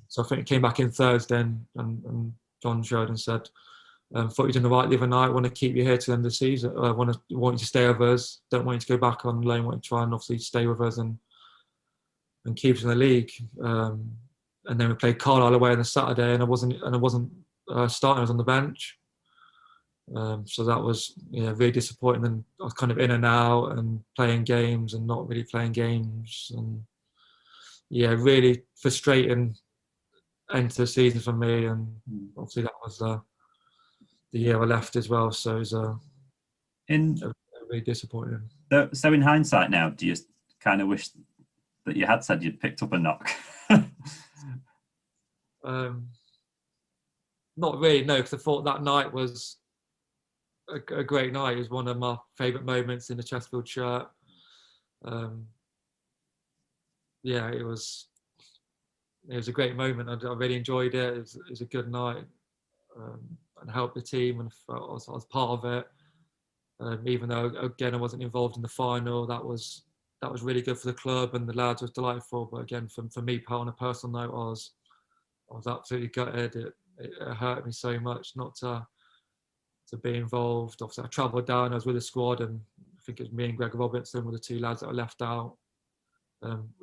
So I think it came back in Thursday, and John Sheridan said, thought you'd done the right the other night, want to keep you here to the end of the season. Want you to stay with us, don't want you to go back on loan, want to try and obviously stay with us and keep us in the league. And then we played Carlisle away on the Saturday, and I wasn't starting, I was on the bench. So that was really disappointing. And I was kind of in and out and playing games and not really playing games, and really frustrating end to the season for me. And obviously that was the year I left as well, so it was really disappointing. So in hindsight now, do you kind of wish that you had said you'd picked up a knock? Not really, no, because I thought that night was a great night. It was one of my favourite moments in the Chesterfield shirt. It was a great moment. I really enjoyed it. It was a good night, and helped the team, and I was part of it. Even though again I wasn't involved in the final, that was really good for the club, and the lads was delightful. But again, for me, on a personal note, I was absolutely gutted. It hurt me so much not to be involved. Obviously, I travelled down. I was with the squad, and I think it was me and Greg Robertson were the 2 lads that were left out.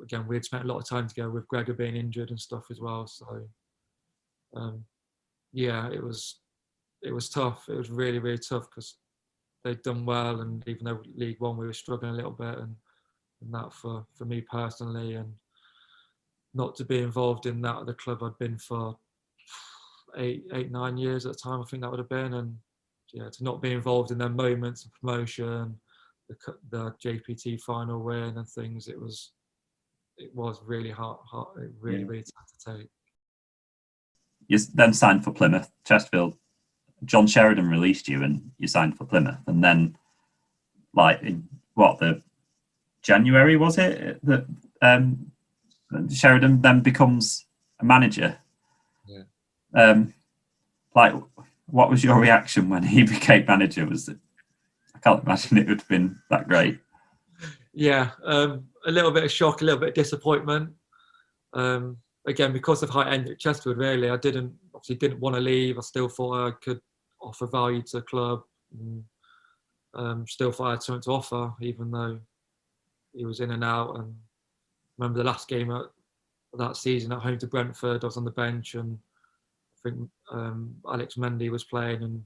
Again, we had spent a lot of time together with Gregor being injured and stuff as well. So, it was tough. It was really, really tough because they'd done well, and even though League One we were struggling a little bit, and that for me personally, and not to be involved in that at the club I'd been for 9 years at the time, I think that would have been, and to not be involved in their moments of promotion, the JPT final win and things, it was really hard, really tough to take. You then signed for Plymouth, Chesterfield. John Sheridan released you, and you signed for Plymouth, and then, like, the January was it that Sheridan then becomes a manager? Yeah. What was your reaction when he became manager? I can't imagine it would have been that great. Yeah, a little bit of shock, a little bit of disappointment. Again, because of how it ended at Chesterfield, really, I didn't want to leave. I still thought I could offer value to the club. And, still thought I had something to offer, even though he was in and out. And I remember the last game at that season at home to Brentford. I was on the bench, and I think Alex Mendy was playing, and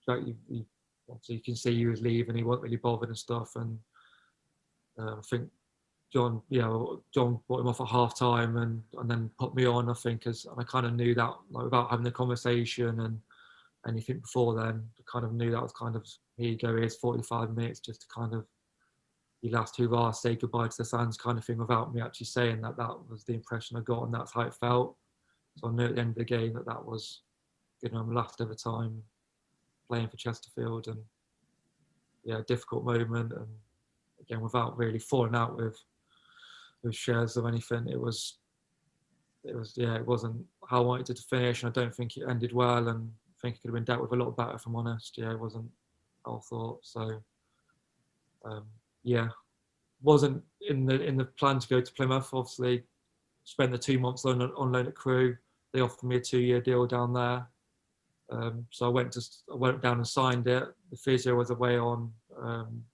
obviously you can see he was leaving. He wasn't really bothered and stuff. And I think John brought him off at half time, and then put me on. I think and I kind of knew that, like, without having the conversation and anything before then, I kind of knew that was kind of, here you go, here's 45 minutes just to kind of, your last hurrah, say goodbye to the fans kind of thing, without me actually saying that. That was the impression I got, and that's how it felt. So I knew at the end of the game that was, my last ever time playing for Chesterfield. And yeah, difficult moment, and again, without really falling out with shares or anything, it wasn't how I wanted it to finish, and I don't think it ended well, and I think it could have been dealt with a lot better, if I'm honest. Yeah, it wasn't how I thought. So wasn't in the plan to go to Plymouth. Obviously, spent the 2 months on loan at Crewe. They offered me a 2-year deal down there. So I went down and signed it. The physio was away on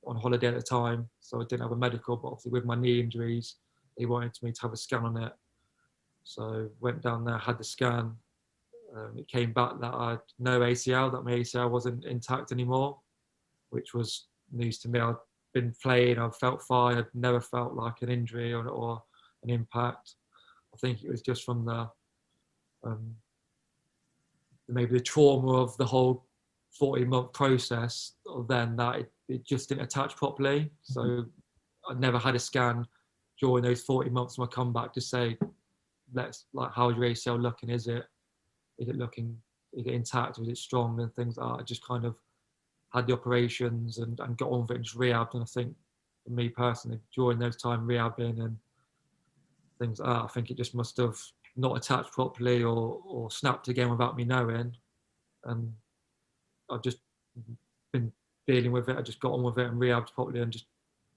holiday at the time, so I didn't have a medical. But obviously, with my knee injuries, they wanted me to have a scan on it. So went down there, had the scan. It came back that I had no ACL, that my ACL wasn't intact anymore, which was news to me. I'd been playing, I felt fine. I'd never felt like an injury or an impact. I think it was just from the maybe the trauma of the whole 40-month process of then, that it just didn't attach properly. So I never had a scan during those 40 months of my comeback to say, how's your ACL looking? Is it intact? Is it strong? And things like that. I just kind of had the operations and got on with it and just rehabbed. And I think for me personally, during those time rehabbing and things like that, I think it just must have not attached properly or snapped again without me knowing. And I've just been dealing with it. I just got on with it and rehabbed properly and just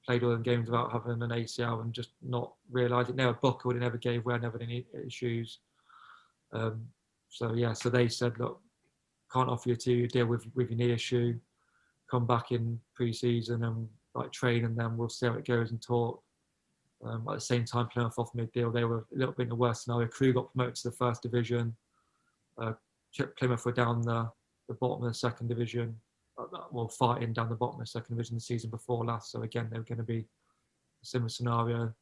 played all the games without having an ACL and just not realised it. Never buckled, it never gave way, never had any issues. So they said, look, can't offer you to deal with your knee issue. Come back in pre-season and train, and then we'll see how it goes and talk. At the same time, Plymouth offered me a deal. They were a little bit in a worse scenario. Crewe got promoted to the first division. Plymouth were down the bottom of the second division. Fighting down the bottom of the second division the season before last. So again, they were going to be a similar scenario.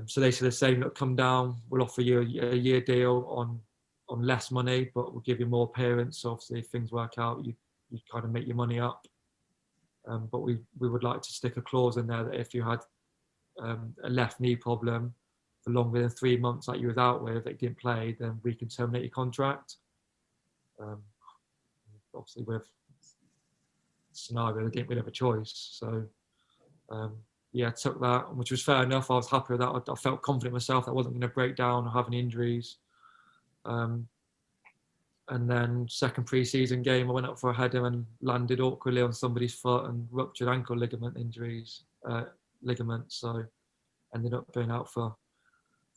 So they said the same, look, come down. We'll offer you a year deal on less money, but we'll give you more appearance. So obviously, if things work out, you kind of make your money up. But we would like to stick a clause in there that if you had a left knee problem for longer than 3 months that you was out with, that you didn't play, then we can terminate your contract. Obviously, with the scenario, they didn't really have a choice. So, I took that, which was fair enough. I was happy with that. I felt confident myself that I wasn't going to break down or have any injuries. And then second pre-season game, I went up for a header and landed awkwardly on somebody's foot and ruptured ankle ligament. So ended up being out for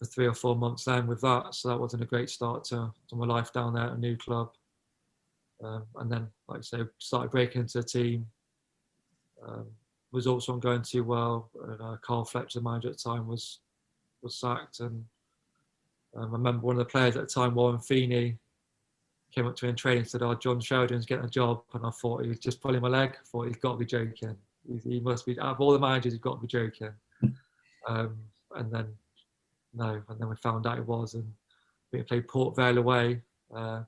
3 or 4 months then with that. So that wasn't a great start to my life down there at a new club. And then, like I say, started breaking into the team. Results weren't going too well. Carl Fletcher, the manager at the time, was sacked. And I remember one of the players at the time, Warren Feeney, came up to me in training and said, John Sheridan's getting a job. And I thought he was just pulling my leg. I thought, he's got to be joking. He must be, out of all the managers, he's got to be joking. And then we found out it was. And we played Port Vale away. And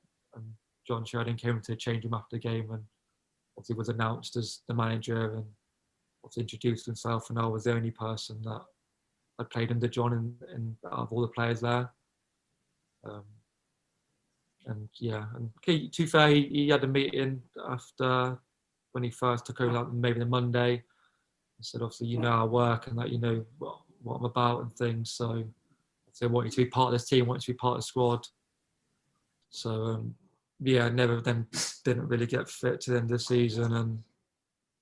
John Sheridan came to change him after the game and obviously was announced as the manager and obviously introduced himself. And I was the only person that had played under John and out of all the players there. And to be fair, he had a meeting after when he first took over, maybe the Monday. He said, obviously, you know our work and that you know what I'm about and things. So I want you to be part of this team, I want you to be part of the squad. So, never then didn't really get fit to the end of the season. And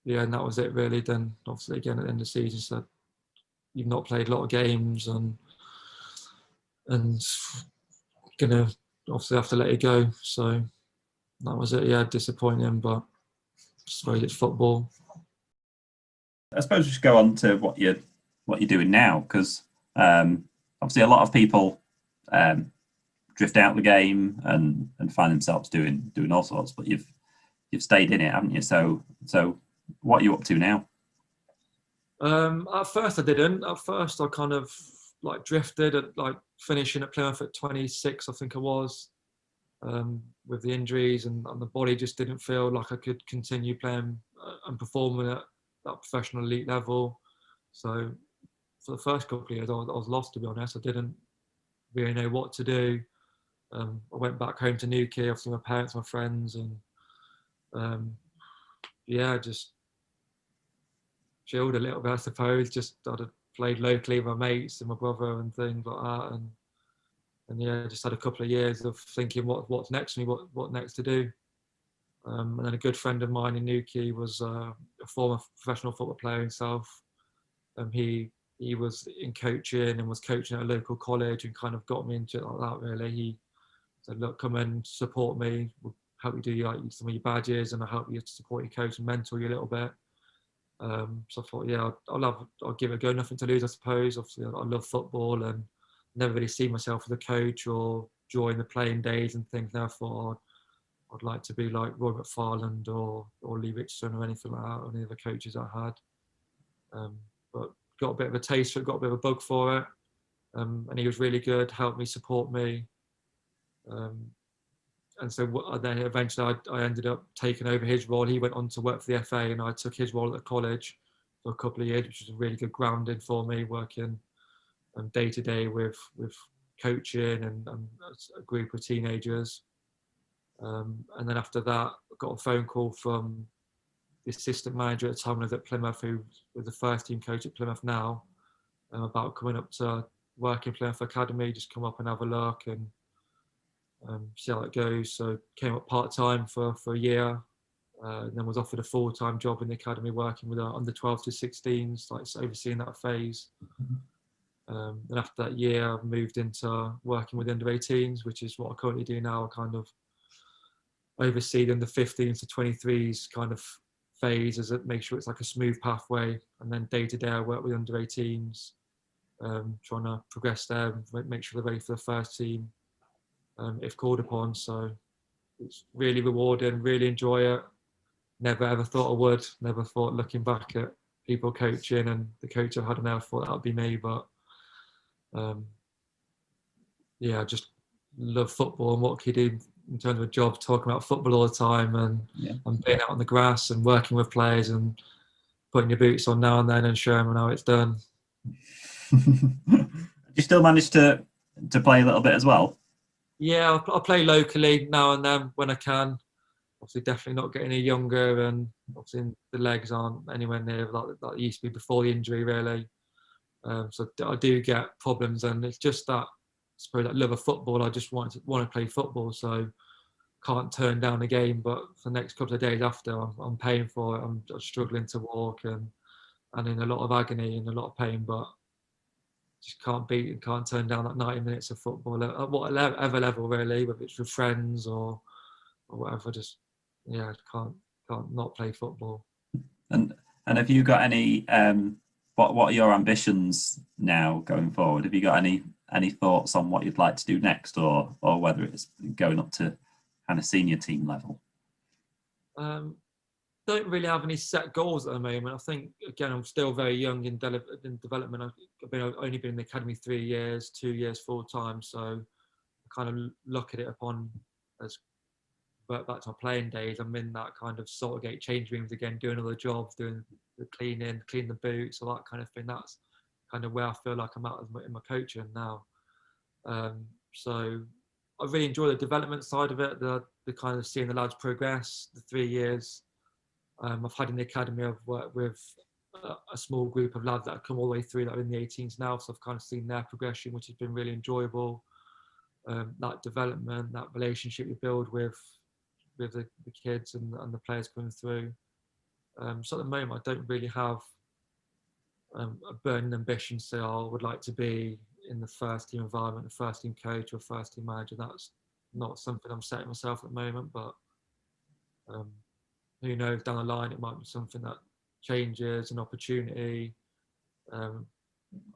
that was it really. Then obviously again at the end of the season, said, you've not played a lot of games and gonna obviously have to let it go. So that was it. Yeah, disappointing, but I suppose it's football. I suppose we should go on to what you're doing now, because obviously a lot of people drift out the game and find themselves doing all sorts, but you've stayed in it, haven't you? So what are you up to now? At first I didn't. At first I kind of like drifted at like finishing at Plymouth at 26, I think I was, with the injuries and the body just didn't feel like I could continue playing and performing at that professional elite level. So for the first couple of years I was lost, to be honest. I didn't really know what to do. I went back home to Newquay, obviously my parents, my friends, and just chilled a little bit, I suppose. Just I'd played locally with my mates and my brother and things like that, and just had a couple of years of thinking what's next for me, what next to do. And then a good friend of mine in Newquay was a former professional football player himself. He was in coaching and was coaching at a local college and kind of got me into it like that, really. He said, look, come and support me. We'll help you do some of your badges and I'll help you to support your coach and mentor you a little bit. So I thought, yeah, I'll give it a go. Nothing to lose, I suppose. Obviously, I love football and never really see myself as a coach or during the playing days and things. Therefore, I'd like to be like Roy McFarland or Lee Richardson or anything like that, or any of the coaches I had. But got a bit of a taste for it, got a bit of a bug for it. And he was really good, helped me, support me. And so then eventually I ended up taking over his role. He went on to work for the FA and I took his role at the college for a couple of years, which was a really good grounding for me, working day to day with coaching and a group of teenagers. And then after that, I got a phone call from the assistant manager at the time I was at Plymouth, who was the first team coach at Plymouth now, about coming up to work in Plymouth Academy, just come up and have a look and see how it goes. So came up part-time for a year, and then was offered a full-time job in the academy working with under 12 to 16s, like overseeing that phase. Then after that year, I moved into working with under 18s, which is what I currently do now. I kind of oversee the under 15s to 23s kind of phase, as it make sure it's like a smooth pathway. And then day to day, I work with under 18s, trying to progress them, make sure they're ready for the first team, if called upon. So it's really rewarding, really enjoy it. Never ever thought I would. Never thought, looking back at people coaching and the coach I've had now, thought that would be me. But I just love football and what can you do in terms of a job, talking about football all the time and being out on the grass and working with players and putting your boots on now and then and showing them how it's done. You still manage to play a little bit as well? Yeah, I play locally now and then when I can. Obviously, definitely not getting any younger, and obviously the legs aren't anywhere near like they used to be before the injury, really. So I do get problems, and it's just that, I suppose, that love of football. I just want to play football, so can't turn down a game. But for the next couple of days after, I'm paying for it. I'm struggling to walk and in a lot of agony and a lot of pain, but just can't beat and can't turn down that 90 minutes of football at whatever level, really, whether it's with friends or whatever. Just can't not play football. And have you got any what are your ambitions now going forward? Have you got any thoughts on what you'd like to do next, or whether it's going up to kind of senior team level? Don't really have any set goals at the moment. I think, again, I'm still very young in development. I've only been in the academy 3 years, 2 years full time, so I kind of look at it upon as back to my playing days. I'm in that kind of Saltergate change rooms again, doing all the jobs, doing the cleaning the boots, all that kind of thing. That's kind of where I feel like I'm at in my coaching now. So I really enjoy the development side of it, the kind of seeing the lads progress, the 3 years. I've had in the academy, I've worked with a small group of lads that have come all the way through that are in the 18s now, so I've kind of seen their progression, which has been really enjoyable. That development, that relationship you build with the kids and the players coming through. So at the moment, I don't really have a burning ambition to say, I would like to be in the first team environment, a first team coach or first team manager. That's not something I'm setting myself at the moment, but who knows, down the line it might be something that changes, an opportunity.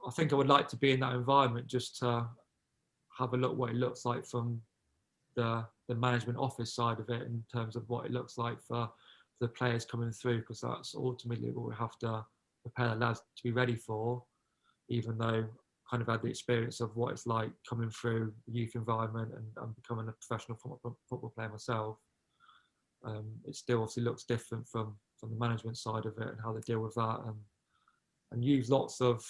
I think I would like to be in that environment just to have a look what it looks like from the management office side of it, in terms of what it looks like for the players coming through, because that's ultimately what we have to prepare the lads to be ready for. Even though I kind of had the experience of what it's like coming through the youth environment and becoming a professional football player myself, it still obviously looks different from the management side of it and how they deal with that, and use lots of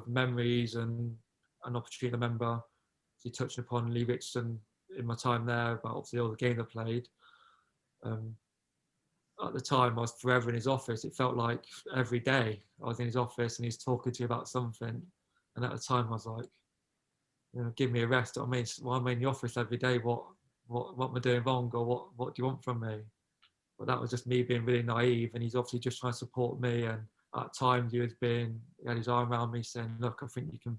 memories and an opportunity. I remember you touched upon Lee Richardson in my time there, about obviously all the games I played. At the time, I was forever in his office. It felt like every day I was in his office and he's talking to you about something. And at the time, I was like, give me a rest. I mean, why am I in the office every day? What am I doing wrong, or what do you want from me? But that was just me being really naive. And he's obviously just trying to support me. And at times, he had his arm around me, saying, "Look, I think you can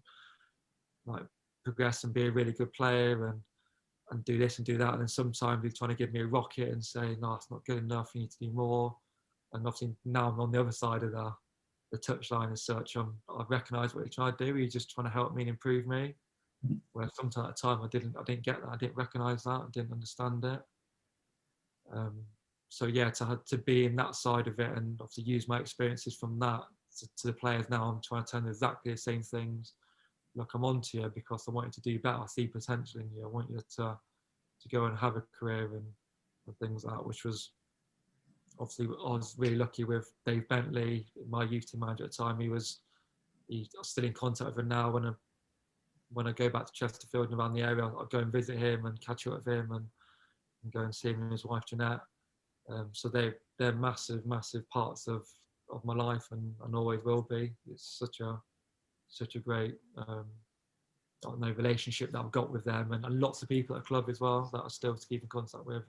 progress and be a really good player, and do this and do that." And then sometimes he's trying to give me a rocket and say, "No, it's not good enough. You need to do more." And obviously now I'm on the other side of the touchline as such. I recognise what he's trying to do. He's just trying to help me and improve me. Where sometimes at the time I didn't get that. I didn't recognise that. I didn't understand it. So yeah, to be in that side of it, and obviously use my experiences from that to the players now. I'm trying to tell them exactly the same things. Look, I'm on to you because I want you to do better. I see potential in you. I want you to go and have a career and things like that, which was obviously, I was really lucky with Dave Bentley, my youth team manager at the time. I'm still in contact with him now. When I go back to Chesterfield and around the area, I'll go and visit him and catch up with him and go and see him and his wife Jeanette. So they're massive parts of my life, and always will be. It's such a great relationship that I've got with them, and lots of people at the club as well that I still keep in contact with.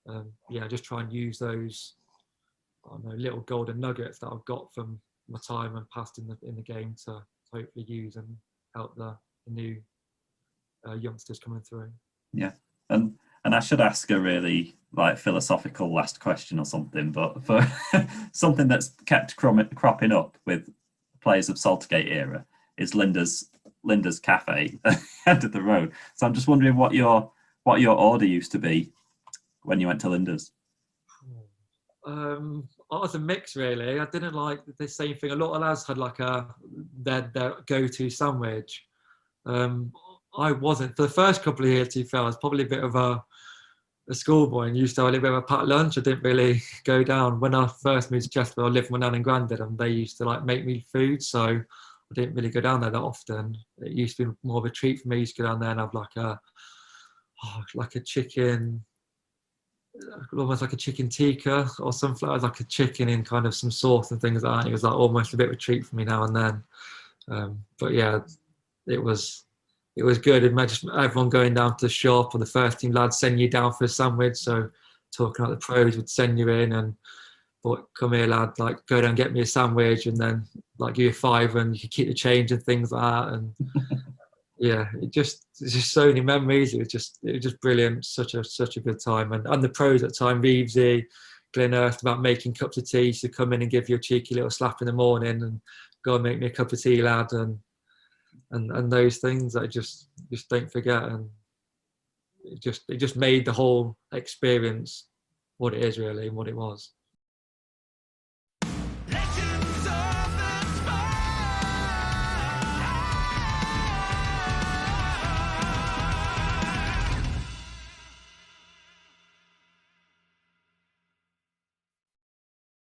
And just try and use those little golden nuggets that I've got from my time and past in the game to hopefully use and help the new youngsters coming through. Yeah, and I should ask a really philosophical last question or something, but for something that's kept cropping up with players of Saltergate era is Linda's Cafe at the end of the road. So I'm just wondering what your order used to be when you went to Linda's. I was a mix, really. I didn't like the same thing. A lot of lads had their go-to sandwich. I wasn't. For the first couple of years, to be fair, I was probably a bit of a schoolboy and used to have a little bit of a packed lunch. I didn't really go down. When I first moved to Chesterfield, I lived with my nan and granddad, and they used to make me food, so I didn't really go down there that often. It used to be more of a treat for me. I used to go down there and have like a chicken, almost like a chicken tikka or something, like a chicken in kind of some sauce and things like that. It was almost a bit of a treat for me now and then. But yeah, it was good. Imagine everyone going down to the shop, or the first team lads send you down for a sandwich. So talking about the pros would send you in and, "But come here, lad, go down and get me a sandwich," and then give you $5 and you could keep the change and things like that. And yeah, it's just so many memories. It was just brilliant. Such a good time. And the pros at the time, Reevesy, Glenn Earth, about making cups of tea. So come in and give you a cheeky little slap in the morning and go and make me a cup of tea, lad. And those things I just don't forget. And it just made the whole experience what it is really and what it was.